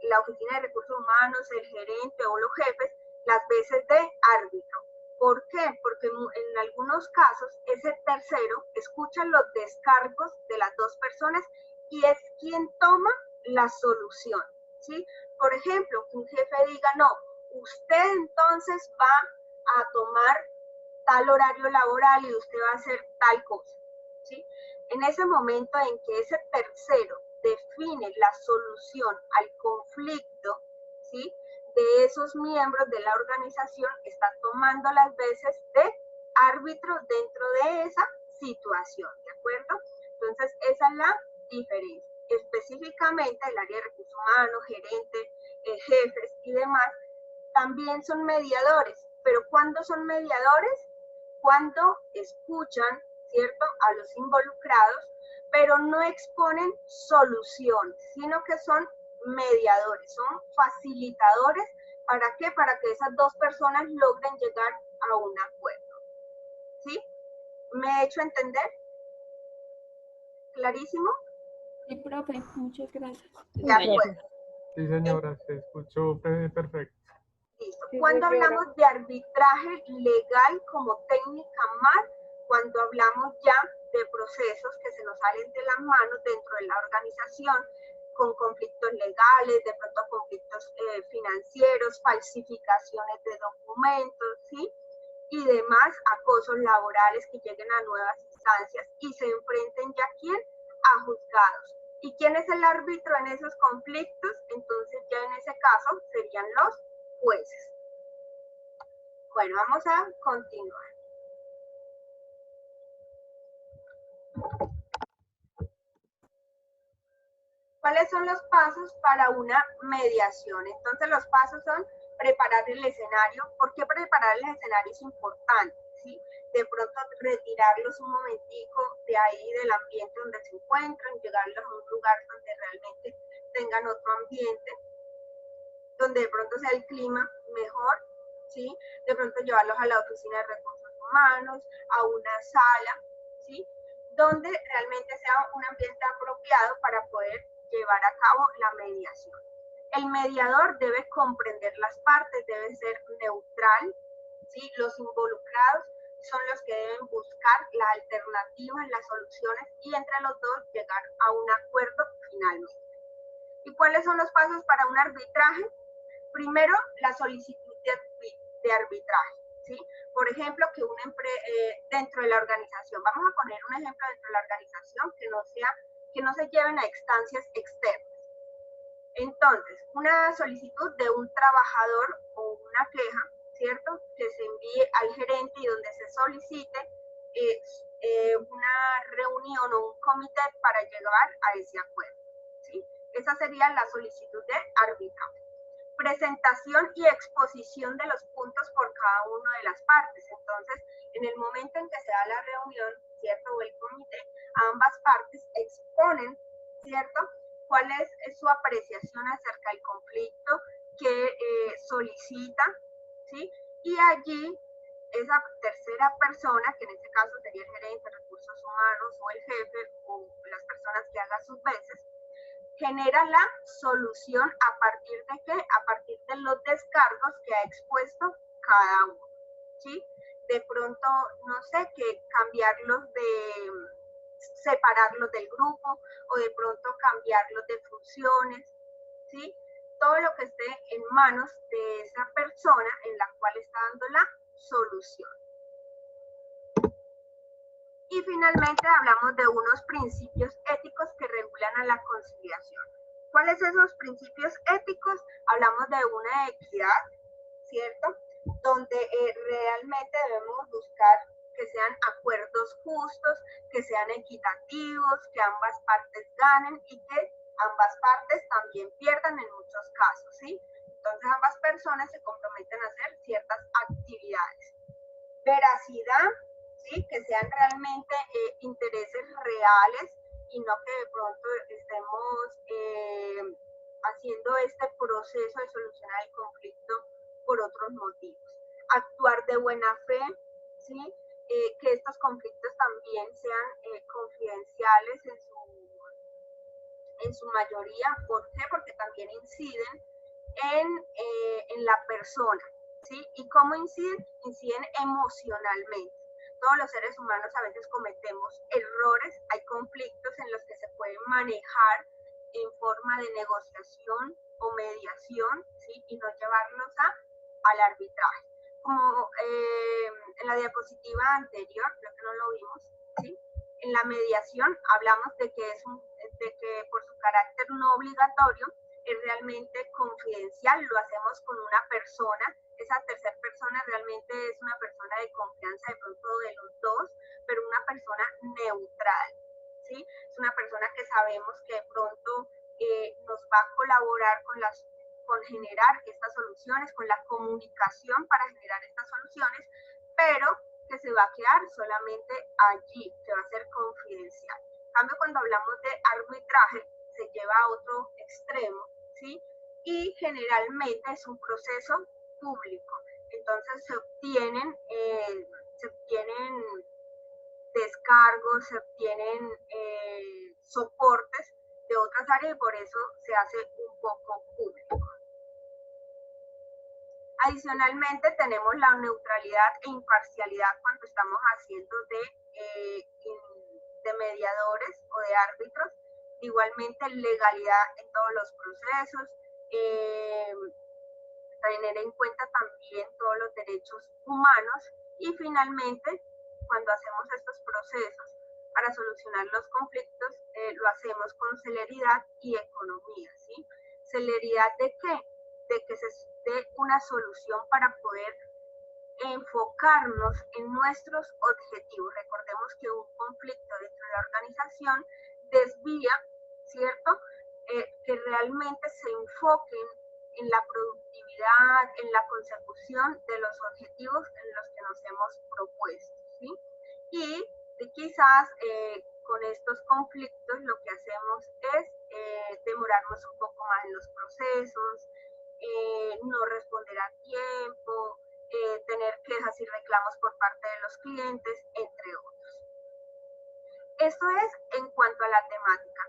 la oficina de recursos humanos, el gerente o los jefes, las veces de árbitro. ¿Por qué? Porque en algunos casos ese tercero escucha los descargos de las dos personas y es quien toma la solución, ¿sí? Por ejemplo, que un jefe diga, no, usted entonces va a tomar tal horario laboral y usted va a hacer tal cosa, ¿sí? En ese momento en que ese tercero define la solución al conflicto, ¿sí?, de esos miembros de la organización, está tomando las veces de árbitro dentro de esa situación, ¿de acuerdo? Entonces, esa es la diferencia. Específicamente el área de recursos humanos, gerentes, jefes y demás, también son mediadores. ¿Pero cuándo son mediadores? Cuando escuchan, ¿cierto?, a los involucrados, pero no exponen soluciones, sino que son mediadores, son facilitadores. ¿Para qué? Para que esas dos personas logren llegar a un acuerdo. ¿Sí? ¿Me he hecho entender? ¿Clarísimo?
Sí, profe, muchas gracias.
De acuerdo.
Sí, señora, se escuchó perfecto.
Listo. Cuando hablamos de arbitraje legal como técnica más, cuando hablamos ya de procesos que se nos salen de las manos dentro de la organización, con conflictos legales, de pronto conflictos financieros, falsificaciones de documentos, ¿sí?, y demás acosos laborales que lleguen a nuevas instancias y se enfrenten ya ¿quién? A juzgados. ¿Y quién es el árbitro en esos conflictos? Entonces ya en ese caso serían los jueces. Bueno, vamos a continuar. ¿Cuáles son los pasos para una mediación? Entonces los pasos son preparar el escenario. ¿Por qué preparar el escenario es importante? ¿Sí? De pronto retirarlos un momentico de ahí del ambiente donde se encuentran, llevarlos a un lugar donde realmente tengan otro ambiente, donde de pronto sea el clima mejor, ¿sí? De pronto llevarlos a la oficina de recursos humanos, a una sala, ¿sí?, donde realmente sea un ambiente apropiado para poder llevar a cabo la mediación. El mediador debe comprender las partes, debe ser neutral, ¿sí? Los involucrados son los que deben buscar las alternativas, las soluciones y entre los dos llegar a un acuerdo finalmente. ¿Y cuáles son los pasos para un arbitraje? Primero, la solicitud de arbitraje, ¿sí? Por ejemplo, que dentro de la organización, vamos a poner un ejemplo dentro de la organización que no se lleven a instancias externas. Entonces, una solicitud de un trabajador o una queja, ¿cierto?, que se envíe al gerente y donde se solicite una reunión o un comité para llegar a ese acuerdo, ¿sí? Esa sería la solicitud de arbitraje. Presentación y exposición de los puntos por cada una de las partes. Entonces, en el momento en que se da la reunión, ¿cierto?, o el comité, ambas partes exponen, ¿cierto?, cuál es su apreciación acerca del conflicto que solicita, ¿sí? Y allí, esa tercera persona, que en este caso sería el gerente de recursos humanos o el jefe o las personas que hagan sus veces, genera la solución a partir de ¿qué? A partir de los descargos que ha expuesto cada uno, ¿sí? De pronto, no sé, que separarlos del grupo o de pronto cambiarlos de funciones, ¿sí? Todo lo que esté en manos de esa persona en la cual está dando la solución. Y finalmente hablamos de unos principios éticos que regulan a la conciliación. ¿Cuáles son esos principios éticos? Hablamos de una equidad, ¿cierto?, donde realmente debemos buscar que sean acuerdos justos, que sean equitativos, que ambas partes ganen y que ambas partes también pierdan en muchos casos, ¿sí? Entonces ambas personas se comprometen a hacer ciertas actividades. Veracidad, ¿sí?, que sean realmente intereses reales y no que de pronto estemos haciendo este proceso de solucionar el conflicto por otros motivos. Actuar de buena fe, ¿sí?, que estos conflictos también sean confidenciales en su mayoría. ¿Por qué? Porque también inciden en la persona, ¿sí? ¿Y cómo inciden? Inciden emocionalmente. Todos los seres humanos a veces cometemos errores, hay conflictos en los que se pueden manejar en forma de negociación o mediación, ¿sí?, y no llevarlos a al arbitraje. Como en la diapositiva anterior, creo que no lo vimos, ¿sí? En la mediación hablamos de que por su carácter no obligatorio es realmente confidencial, lo hacemos con una persona, esa tercera persona realmente es una persona de confianza de pronto de los dos, pero una persona neutral, ¿sí? Es una persona que sabemos que de pronto nos va a colaborar con generar estas soluciones, con la comunicación para generar estas soluciones, pero que se va a quedar solamente allí, que va a ser confidencial. En cambio, cuando hablamos de arbitraje, se lleva a otro extremo, ¿sí? Y generalmente es un proceso público. Entonces se obtienen descargos, se obtienen soportes de otras áreas y por eso se hace un poco público. Adicionalmente tenemos la neutralidad e imparcialidad cuando estamos haciendo de mediadores o de árbitros. Igualmente legalidad en todos los procesos, tener en cuenta también todos los derechos humanos y finalmente cuando hacemos estos procesos para solucionar los conflictos lo hacemos con celeridad y economía, ¿sí? ¿Celeridad de qué? De que se dé una solución para poder enfocarnos en nuestros objetivos. Recordemos que un conflicto dentro de la organización desvía, ¿cierto? Que realmente se enfoquen en la productividad, en la consecución de los objetivos en los que nos hemos propuesto, ¿sí? Y quizás con estos conflictos lo que hacemos es demorarnos un poco más en los procesos, no responder a tiempo, tener quejas y reclamos por parte de los clientes, entre otros. Esto es en cuanto a la temática.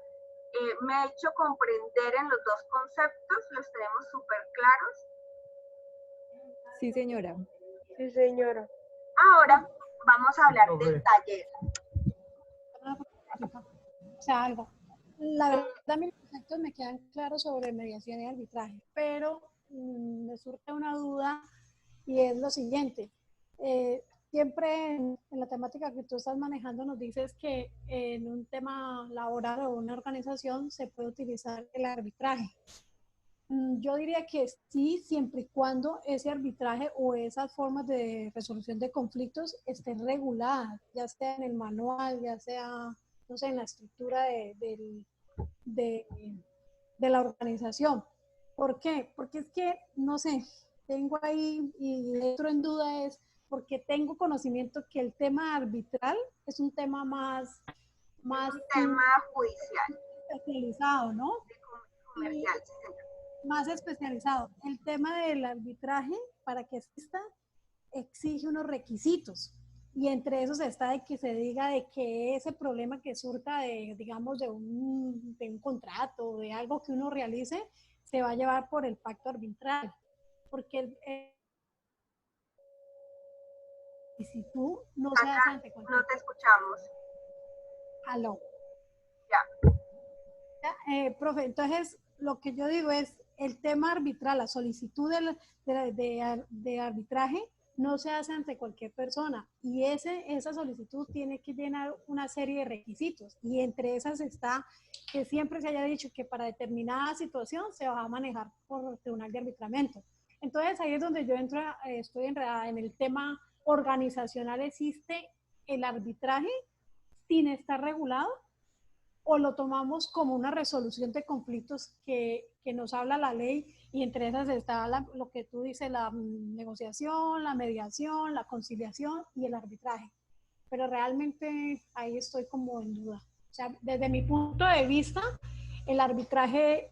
Me ha hecho comprender en los dos conceptos, los tenemos súper claros.
Sí, señora.
Sí, señora.
Ahora vamos a hablar del taller.
O sea, algo. La verdad, mis conceptos me quedan claros sobre mediación y arbitraje, pero me surge una duda y es lo siguiente. Siempre en la temática que tú estás manejando nos dices que en un tema laboral o una organización se puede utilizar el arbitraje. Yo diría que sí, siempre y cuando ese arbitraje o esas formas de resolución de conflictos estén reguladas, ya sea en el manual, ya sea, no sé, en la estructura de la organización. ¿Por qué? Porque es que, no sé, tengo ahí y entro en duda es porque tengo conocimiento que el tema arbitral es un tema más
un tema judicial.
Especializado, ¿no?
Comercial, sí,
más especializado. El tema del arbitraje, para que exista, exige unos requisitos. Y entre esos está de que se diga de que ese problema que surta de, digamos, de un contrato, de algo que uno realice, se va a llevar por el pacto arbitral. Porque y si tú no se hace ante cualquier...
No te escuchamos.
Aló.
Ya.
Profe, entonces lo que yo digo es, el tema arbitral, la solicitud de arbitraje no se hace ante cualquier persona y esa solicitud tiene que llenar una serie de requisitos y entre esas está que siempre se haya dicho que para determinada situación se va a manejar por tribunal de arbitramiento. Entonces ahí es donde yo estoy enredada en el tema organizacional. ¿Existe el arbitraje sin estar regulado o lo tomamos como una resolución de conflictos que nos habla la ley y entre esas está lo que tú dices, la negociación, la mediación, la conciliación y el arbitraje? Pero realmente ahí estoy como en duda. O sea, desde mi punto de vista, el arbitraje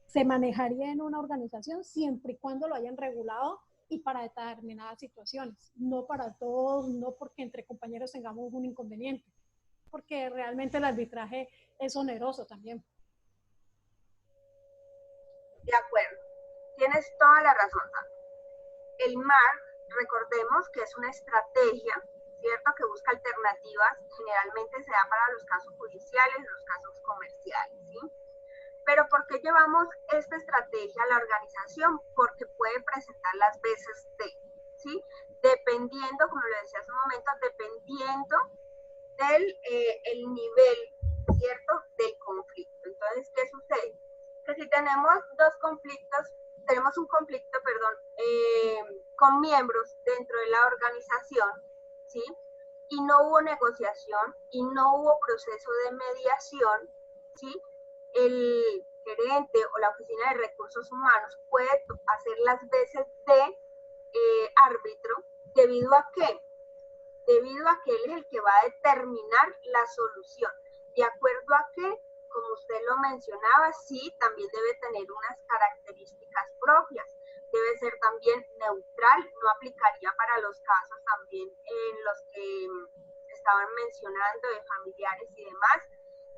se manejaría en una organización siempre y cuando lo hayan regulado y para determinadas situaciones, no para todos, no porque entre compañeros tengamos un inconveniente, porque realmente el arbitraje es oneroso también.
De acuerdo, tienes toda la razón, Sandra. El MAR, recordemos que es una estrategia, ¿cierto?, que busca alternativas, generalmente se da para los casos judiciales, los casos comerciales, ¿sí? Pero ¿por qué llevamos esta estrategia a la organización? Porque puede presentar las veces de, ¿sí? Dependiendo, como lo decía hace un momento, dependiendo del el nivel, ¿cierto?, del conflicto. Entonces, ¿qué sucede? Que si tenemos un conflicto, con miembros dentro de la organización, ¿sí?, y no hubo negociación y no hubo proceso de mediación, ¿sí?, el gerente o la oficina de recursos humanos puede hacer las veces de árbitro. ¿Debido a qué? Debido a que él es el que va a determinar la solución. ¿De acuerdo a qué? Como usted lo mencionaba, sí, también debe tener unas características propias. Debe ser también neutral, no aplicaría para los casos también en los que estaban mencionando de familiares y demás.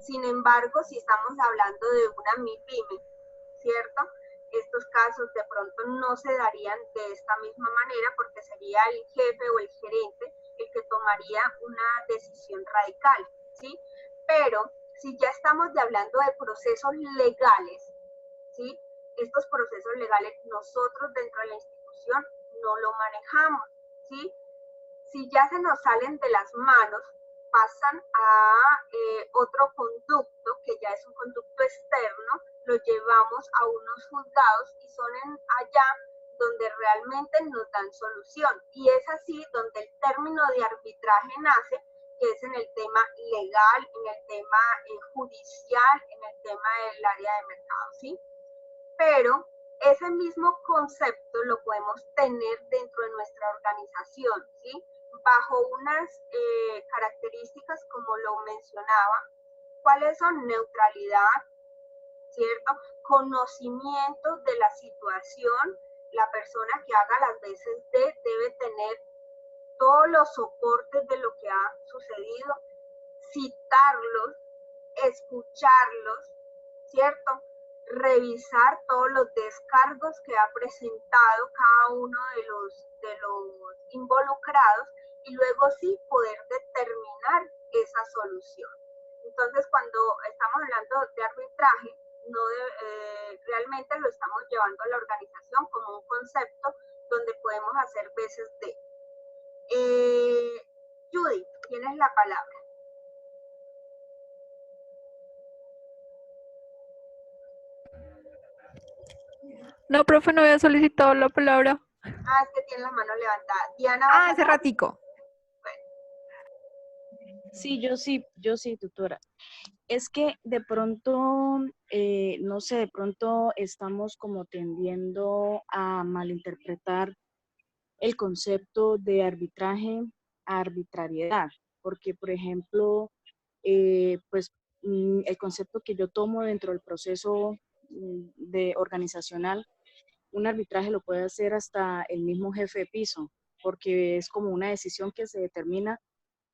Sin embargo, si estamos hablando de una MIPYME, ¿cierto?, estos casos de pronto no se darían de esta misma manera porque sería el jefe o el gerente el que tomaría una decisión radical, ¿sí? Pero si ya estamos hablando de procesos legales, ¿sí?, estos procesos legales nosotros dentro de la institución no lo manejamos, ¿sí? Si ya se nos salen de las manos, pasan a otro conducto, que ya es un conducto externo, lo llevamos a unos juzgados y son allá donde realmente nos dan solución. Y es así donde el término de arbitraje nace, que es en el tema legal, en el tema judicial, en el tema del área de mercado, ¿sí? Pero ese mismo concepto lo podemos tener dentro de nuestra organización, ¿sí?, bajo unas características como lo mencionaba. ¿Cuáles son? Neutralidad, ¿cierto?, conocimiento de la situación. La persona que haga las veces de debe tener todos los soportes de lo que ha sucedido, citarlos, escucharlos, ¿cierto?, revisar todos los descargos que ha presentado cada uno de los involucrados y luego sí poder determinar esa solución. Entonces, cuando estamos hablando de arbitraje, realmente lo estamos llevando a la organización como un concepto donde podemos hacer veces de. Judith, tienes la palabra.
No, profe, no había solicitado la palabra.
Ah, es que tiene la mano levantada. Diana.
Hace ratico.
Sí, yo sí, tutora. Es que de pronto, no sé, de pronto estamos como tendiendo a malinterpretar el concepto de arbitraje a arbitrariedad, porque, por ejemplo, pues el concepto que yo tomo dentro del proceso organizacional, un arbitraje lo puede hacer hasta el mismo jefe de piso, porque es como una decisión que se determina,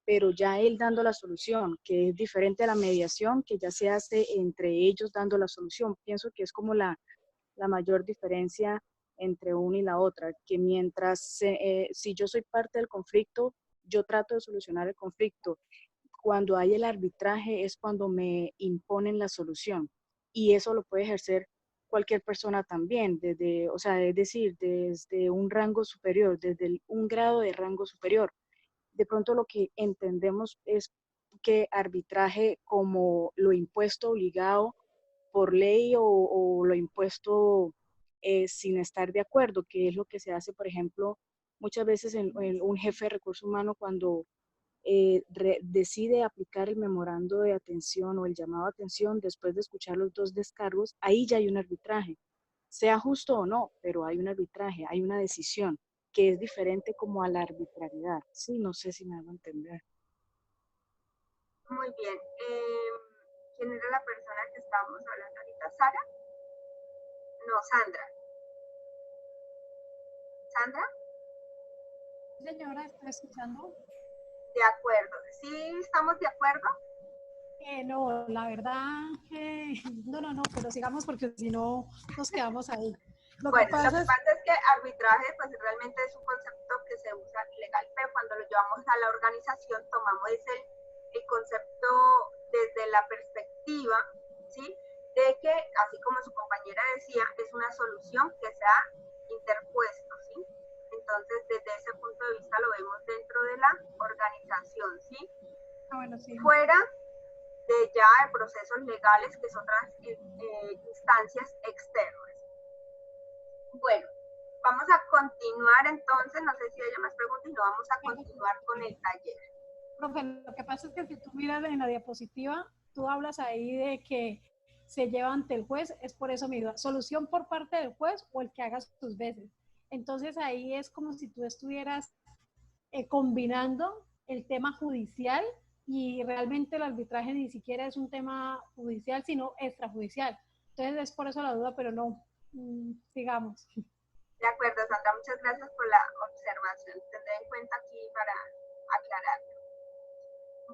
pero ya él dando la solución, que es diferente a la mediación, que ya se hace entre ellos dando la solución. Pienso que es como la mayor diferencia entre una y la otra, que mientras, si yo soy parte del conflicto, yo trato de solucionar el conflicto. Cuando hay el arbitraje es cuando me imponen la solución, y eso lo puede ejercer cualquier persona también, o sea, es decir, desde un rango superior, desde un grado de rango superior. De pronto lo que entendemos es que arbitraje como lo impuesto obligado por ley o lo impuesto sin estar de acuerdo, que es lo que se hace, por ejemplo, muchas veces en un jefe de recursos humanos cuando decide aplicar el memorando de atención o el llamado a atención después de escuchar los dos descargos, ahí ya hay un arbitraje, sea justo o no, pero hay un arbitraje, hay una decisión que es diferente como a la arbitrariedad. Sí, no sé si me hago entender.
Muy bien. ¿Quién era la persona que estábamos hablando ahorita? ¿Sara? No, Sandra. ¿Sandra?
Señora, ¿está escuchando?
De acuerdo. ¿Sí estamos de acuerdo?
No, la verdad, no, pero sigamos porque si no nos quedamos ahí.
Lo que pasa es que arbitraje pues realmente es un concepto que se usa legal, pero cuando lo llevamos a la organización tomamos el concepto desde la perspectiva, ¿sí?, de que, así como su compañera decía, es una solución que se ha interpuesto, ¿sí? Entonces, desde ese punto de vista lo vemos dentro de la organización, ¿sí?
Bueno, sí.
Fuera de ya de procesos legales, que son otras instancias externas. Bueno, vamos a continuar entonces, no sé si haya más preguntas, y no vamos a continuar con el taller.
Profe, lo que pasa es que si tú miras en la diapositiva, tú hablas ahí de que se lleva ante el juez, es por eso mi duda, solución por parte del juez o el que haga sus veces. Entonces ahí es como si tú estuvieras combinando el tema judicial y realmente el arbitraje ni siquiera es un tema judicial, sino extrajudicial. Entonces es por eso la duda, pero no, sigamos.
De acuerdo, Sandra, muchas gracias por la observación. Tendré en cuenta aquí para aclararlo.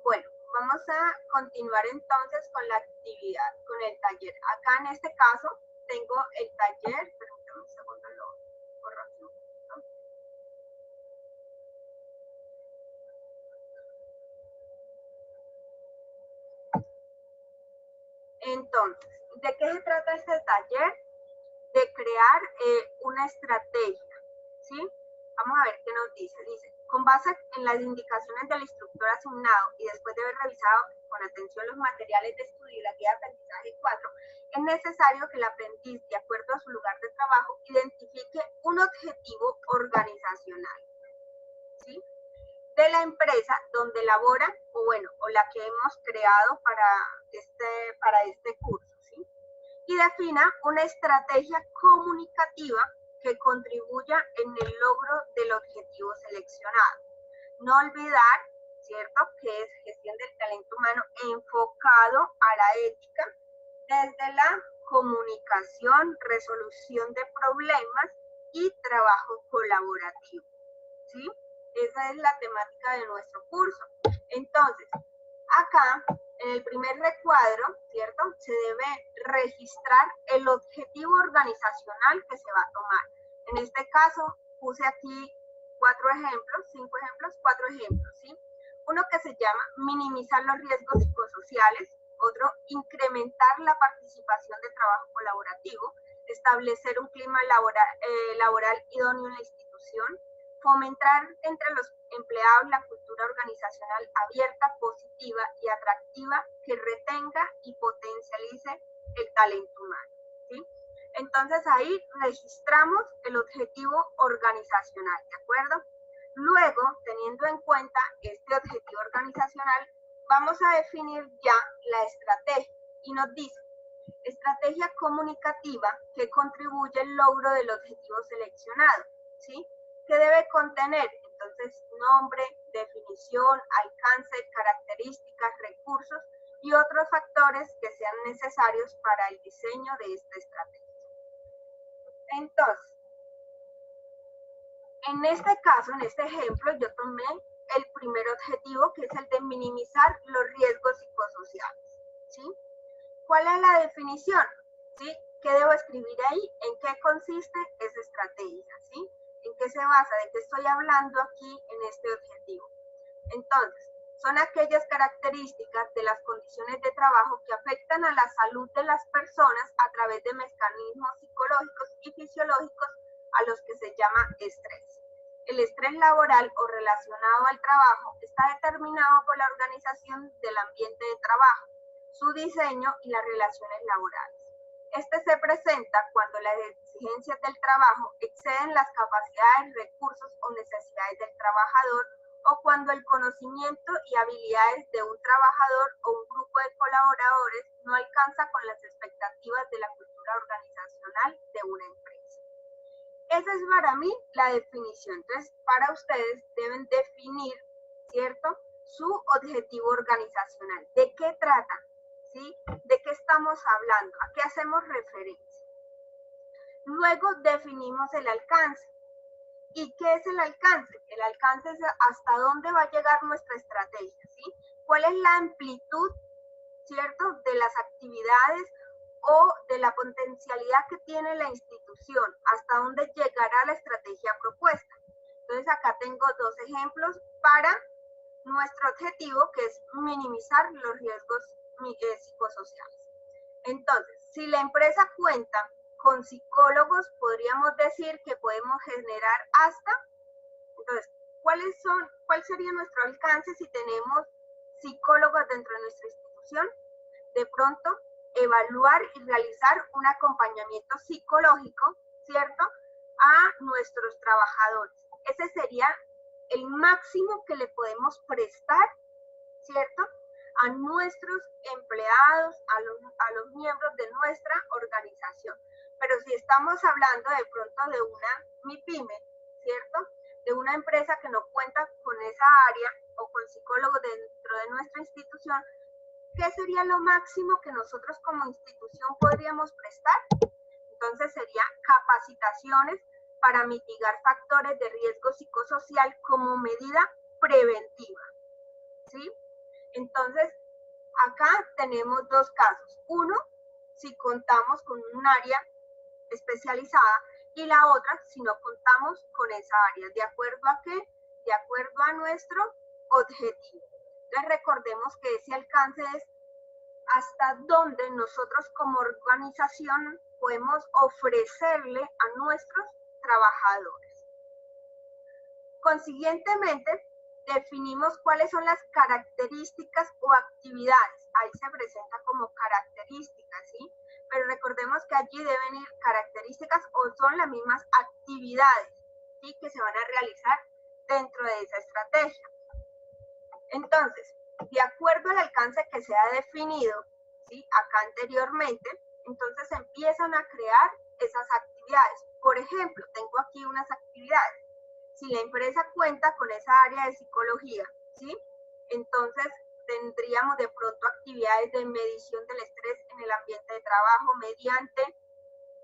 Bueno, vamos a continuar entonces con la actividad, con el taller. Acá en este caso tengo el taller, permítame un segundo, lo borro aquí un poquito. Entonces, ¿de qué se trata este taller? De crear una estrategia, ¿sí? Vamos a ver qué nos dice. Dice, con base en las indicaciones del instructor asignado y después de haber revisado con atención los materiales de estudio y la guía de aprendizaje 4, es necesario que el aprendiz, de acuerdo a su lugar de trabajo, identifique un objetivo organizacional, ¿sí? De la empresa donde labora, o la que hemos creado para este curso, ¿sí? Y defina una estrategia comunicativa que contribuya en el logro del objetivo seleccionado. No olvidar, ¿cierto?, que es gestión del talento humano enfocado a la ética desde la comunicación, resolución de problemas y trabajo colaborativo, ¿sí? Esa es la temática de nuestro curso. Entonces, acá, en el primer recuadro, ¿cierto?, se debe registrar el objetivo organizacional que se va a tomar. En este caso, puse aquí 4 ejemplos, ¿sí? Uno que se llama minimizar los riesgos psicosociales, otro, incrementar la participación de trabajo colaborativo, establecer un clima laboral idóneo en la institución, fomentar entre los empleados la cultura organizacional abierta, positiva y atractiva que retenga y potencialice el talento humano, ¿sí? Entonces ahí registramos el objetivo organizacional, ¿de acuerdo? Luego, teniendo en cuenta este objetivo organizacional, vamos a definir ya la estrategia y nos dice, estrategia comunicativa que contribuye al logro del objetivo seleccionado, ¿sí? Que debe contener, entonces, nombre, definición, alcance, características, recursos y otros factores que sean necesarios para el diseño de esta estrategia. Entonces, en este caso, en este ejemplo, yo tomé el primer objetivo, que es el de minimizar los riesgos psicosociales, ¿sí? ¿Cuál es la definición? ¿Sí? ¿Qué debo escribir ahí? ¿En qué consiste esa estrategia? ¿Sí? ¿En qué se basa? ¿De qué estoy hablando aquí en este objetivo? Entonces, son aquellas características de las condiciones de trabajo que afectan a la salud de las personas a través de mecanismos psicológicos y fisiológicos a los que se llama estrés. El estrés laboral o relacionado al trabajo está determinado por la organización del ambiente de trabajo, su diseño y las relaciones laborales. Este se presenta cuando las exigencias del trabajo exceden las capacidades, recursos o necesidades del trabajador, o cuando el conocimiento y habilidades de un trabajador o un grupo de colaboradores no alcanza con las expectativas de la cultura organizacional de una empresa. Esa es para mí la definición. Entonces, para ustedes deben definir, ¿cierto?, su objetivo organizacional. ¿De qué trata? ¿Sí? ¿De qué estamos hablando? ¿A qué hacemos referencia? Luego definimos el alcance. ¿Y qué es el alcance? El alcance es hasta dónde va a llegar nuestra estrategia, ¿sí? ¿Cuál es la amplitud, cierto?, de las actividades o de la potencialidad que tiene la institución, hasta dónde llegará la estrategia propuesta. Entonces acá tengo 2 ejemplos para nuestro objetivo, que es minimizar los riesgos psicosociales. Entonces, Si la empresa cuenta con psicólogos, podríamos decir que podemos generar hasta, entonces, ¿cuál sería nuestro alcance si tenemos psicólogos dentro de nuestra institución? De pronto, evaluar y realizar un acompañamiento psicológico, ¿cierto?, a nuestros trabajadores. Ese sería el máximo que le podemos prestar, ¿cierto?, a nuestros empleados, a los miembros de nuestra organización. Pero si estamos hablando de pronto de una MIPYME, ¿cierto?, de una empresa que no cuenta con esa área o con psicólogos dentro de nuestra institución, ¿qué sería lo máximo que nosotros como institución podríamos prestar? Entonces sería capacitaciones para mitigar factores de riesgo psicosocial como medida preventiva, ¿sí? Entonces, acá tenemos dos casos. Uno, si contamos con un área especializada, y la otra, si no contamos con esa área. ¿De acuerdo a qué? De acuerdo a nuestro objetivo. Entonces, recordemos que ese alcance es hasta dónde nosotros como organización podemos ofrecerle a nuestros trabajadores. Consiguientemente, definimos cuáles son las características o actividades. Ahí se presenta como características, ¿sí? Pero recordemos que allí deben ir características o son las mismas actividades, ¿sí?, que se van a realizar dentro de esa estrategia. Entonces, de acuerdo al alcance que se ha definido, ¿sí?, acá anteriormente, entonces empiezan a crear esas actividades. Por ejemplo, tengo aquí unas actividades. Si la empresa cuenta con esa área de psicología, ¿sí?, entonces tendríamos de pronto actividades de medición del estrés en el ambiente de trabajo mediante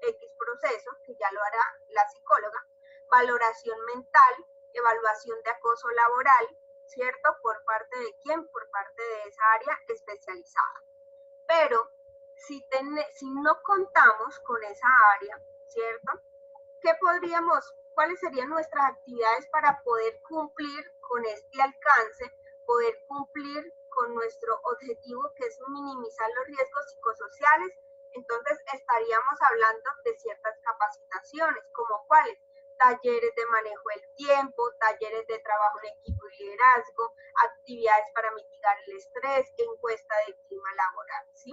X procesos, que ya lo hará la psicóloga, valoración mental, evaluación de acoso laboral, ¿cierto? ¿Por parte de quién? Por parte de esa área especializada. Pero si no contamos con esa área, ¿cierto?, ¿cuáles serían nuestras actividades para poder cumplir con este alcance, poder cumplir con nuestro objetivo, que es minimizar los riesgos psicosociales? Entonces estaríamos hablando de ciertas capacitaciones, como cuáles: talleres de manejo del tiempo, talleres de trabajo en equipo y liderazgo, actividades para mitigar el estrés, encuesta de clima laboral, ¿sí?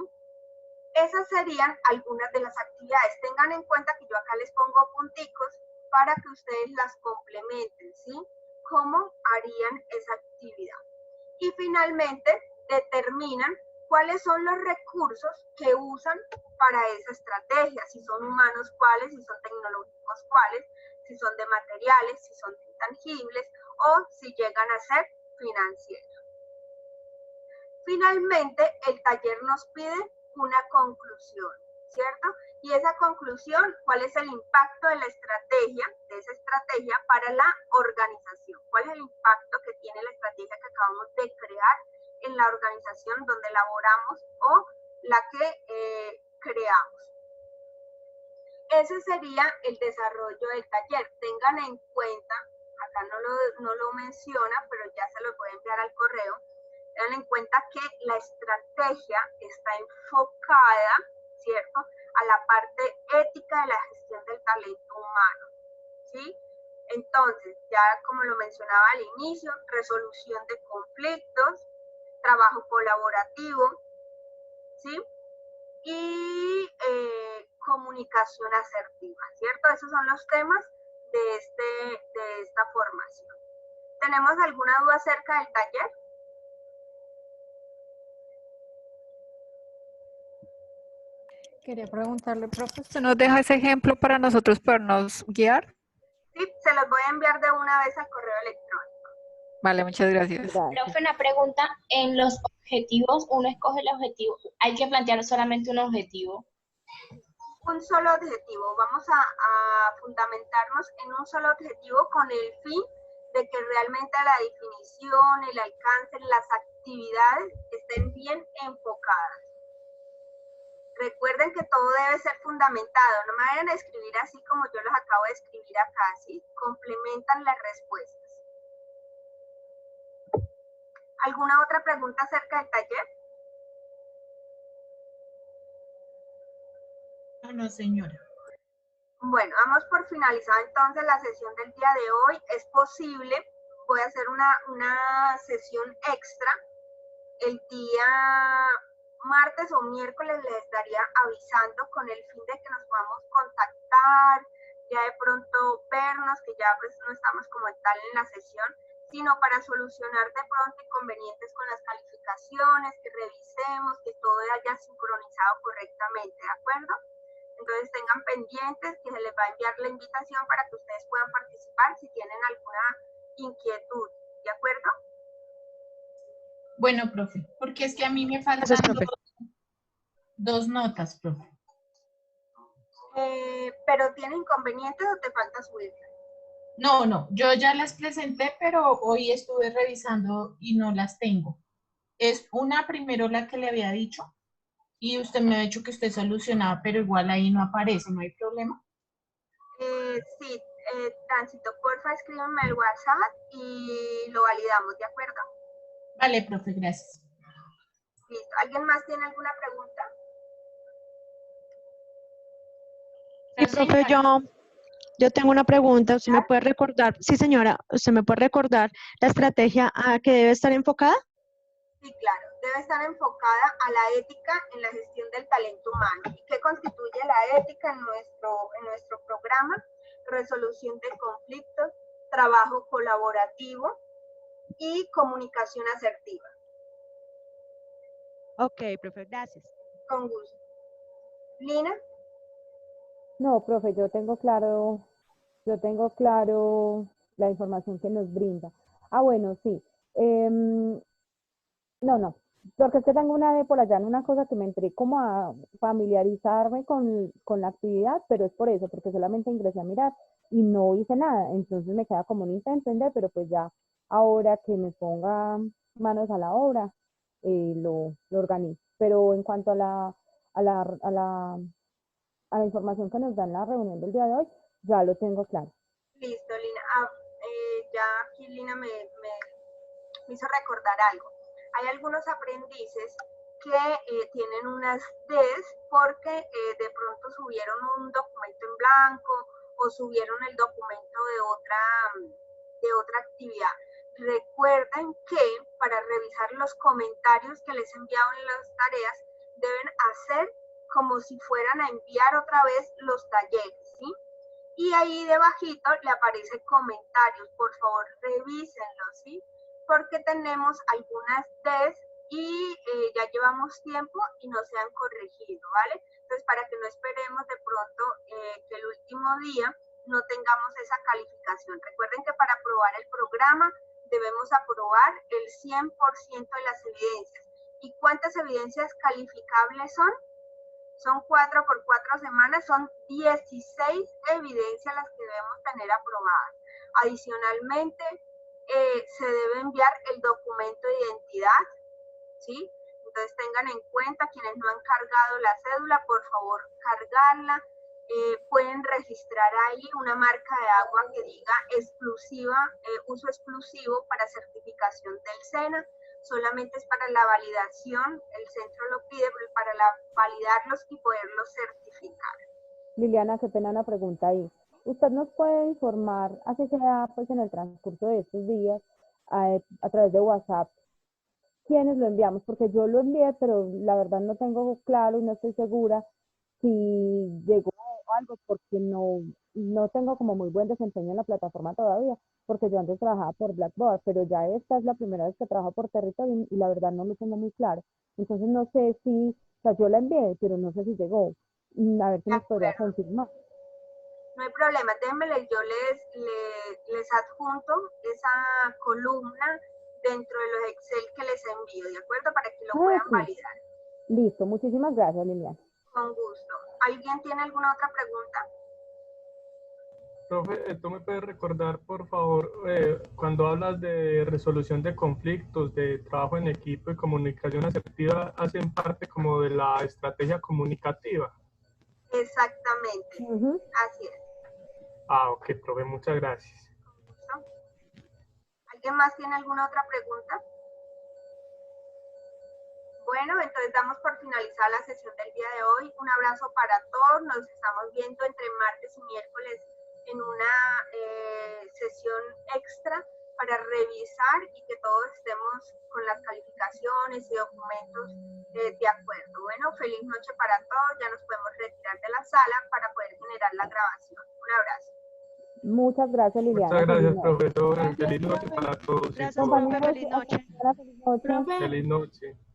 Esas serían algunas de las actividades. Tengan en cuenta que yo acá les pongo punticos para que ustedes las complementen, ¿sí? ¿Cómo harían esa actividad? Y finalmente determinan cuáles son los recursos que usan para esa estrategia, si son humanos cuáles, si son tecnológicos cuáles, si son de materiales, si son de intangibles o si llegan a ser financieros. Finalmente, el taller nos pide una conclusión, ¿cierto? Y esa conclusión, ¿cuál es el impacto de la estrategia, de esa estrategia para la organización? ¿Cuál es el impacto que tiene la estrategia que acabamos de crear en la organización donde laboramos o la que creamos? Ese sería el desarrollo del taller. Tengan en cuenta, acá no lo menciona, pero ya se lo pueden enviar al correo. Tengan en cuenta que la estrategia está enfocada, ¿cierto?, a la parte ética de la gestión del talento humano, ¿sí? Entonces, ya como lo mencionaba al inicio, resolución de conflictos, trabajo colaborativo, ¿sí?, y comunicación asertiva, ¿cierto? Esos son los temas de esta formación. ¿Tenemos alguna duda acerca del taller?
Quería preguntarle, profe, ¿usted nos deja ese ejemplo para nosotros podernos guiar?
Sí, se los voy a enviar de una vez al correo electrónico.
Vale, muchas gracias.
Profe, una pregunta. En los objetivos, uno escoge el objetivo. ¿Hay que plantear solamente un objetivo?
Un solo objetivo. Vamos a fundamentarnos en un solo objetivo con el fin de que realmente la definición, el alcance, las actividades estén bien enfocadas. Recuerden que todo debe ser fundamentado. No me vayan a escribir así como yo los acabo de escribir acá, ¿sí? Complementan las respuestas. ¿Alguna otra pregunta acerca del taller?
no, señora.
Bueno, vamos por finalizar entonces la sesión del día de hoy. Es posible, voy a hacer una sesión extra el día martes o miércoles, les estaría avisando con el fin de que nos podamos contactar, ya de pronto vernos, que ya pues no estamos como tal en la sesión, sino para solucionar de pronto inconvenientes con las calificaciones, que revisemos, que todo haya sincronizado correctamente, ¿de acuerdo? Entonces tengan pendientes que se les va a enviar la invitación para que ustedes puedan participar si tienen alguna inquietud, ¿de acuerdo?
Bueno, profe, porque es que a mí me faltan dos notas, profe.
¿Pero tiene inconvenientes o te falta subirlas?
No, yo ya las presenté, pero hoy estuve revisando y no las tengo. Es una primero la que le había dicho y usted me ha dicho que usted solucionaba, pero igual ahí no aparece, ¿no hay problema?
Sí, Tránsito, porfa, escríbeme al WhatsApp y lo validamos, ¿de acuerdo?
Vale, profe, gracias.
Listo. ¿Alguien más tiene alguna pregunta?
Sí, profe, yo tengo una pregunta. ¿Usted me puede recordar? Sí, señora, ¿usted me puede recordar la estrategia a que debe estar enfocada?
Sí, claro. Debe estar enfocada a la ética en la gestión del talento humano. ¿Y qué constituye la ética en nuestro programa? Resolución de conflictos, trabajo colaborativo y comunicación asertiva.
Ok, profe, gracias.
Con gusto. Lina.
No, profe, yo tengo claro la información que nos brinda. Ah, bueno, sí. No, porque es que tengo una de por allá en una cosa que me entré como a familiarizarme con la actividad, pero es por eso, porque solamente ingresé a mirar y no hice nada. Entonces me queda como un intento entender, pero pues ya ahora que me ponga manos a la obra, lo organizo. Pero en cuanto a la información que nos da en la reunión del día de hoy, ya lo tengo claro.
Listo, Lina. Ya aquí Lina me hizo recordar algo. Hay algunos aprendices que tienen unas Ds porque de pronto subieron un documento en blanco o subieron el documento de otra actividad. Recuerden que para revisar los comentarios que les enviaron en las tareas, deben hacer como si fueran a enviar otra vez los talleres, ¿sí? Y ahí debajito le aparece comentarios, por favor revísenlos, ¿sí? Porque tenemos algunas Ds y ya llevamos tiempo y no se han corregido, ¿vale? Entonces, para que no esperemos de pronto que el último día no tengamos esa calificación. Recuerden que para aprobar el programa debemos aprobar el 100% de las evidencias. ¿Y cuántas evidencias calificables son? Son 4 por 4 semanas, son 16 evidencias las que debemos tener aprobadas. Adicionalmente, se debe enviar el documento de identidad, ¿sí? Entonces tengan en cuenta quienes no han cargado la cédula, por favor cargarla. Pueden registrar ahí una marca de agua que diga exclusiva, uso exclusivo para certificación del SENA. Solamente es para la validación, el centro lo pide para validarlos y poderlos certificar.
Liliana, qué pena una pregunta ahí. ¿Usted nos puede informar, así sea pues en el transcurso de estos días, a través de WhatsApp, quiénes lo enviamos? Porque yo lo envié, pero la verdad no tengo claro y no estoy segura si llegó algo, porque no tengo como muy buen desempeño en la plataforma todavía, porque yo antes trabajaba por Blackboard, pero ya esta es la primera vez que trabajo por territorio y la verdad no lo tengo muy claro. Entonces no sé si, o sea, yo la envié, pero no sé si llegó. A ver si nos podría confirmar.
No hay problema, déjenme, yo les adjunto esa columna dentro de los Excel que les envío, ¿de acuerdo? Para que lo puedan validar.
Listo, muchísimas gracias, Liliana.
Con gusto. ¿Alguien tiene alguna otra pregunta?
Profe, ¿tú me puedes recordar, por favor, cuando hablas de resolución de conflictos, de trabajo en equipo y comunicación asertiva, hacen parte como de la estrategia comunicativa?
Exactamente, así es.
Ah, ok, profe, muchas gracias.
¿Alguien más tiene alguna otra pregunta? Bueno, entonces damos por finalizada la sesión del día de hoy. Un abrazo para todos. Nos estamos viendo entre martes y miércoles en una sesión extra para revisar y que todos estemos con las calificaciones y documentos de acuerdo. Bueno, feliz noche para todos. Ya nos podemos retirar de la sala para poder generar la grabación. Un abrazo.
Muchas gracias, Liliana.
Muchas gracias, profesor. Feliz noche para todos.
Gracias, profe. Feliz noche.
Feliz noche.
Feliz noche.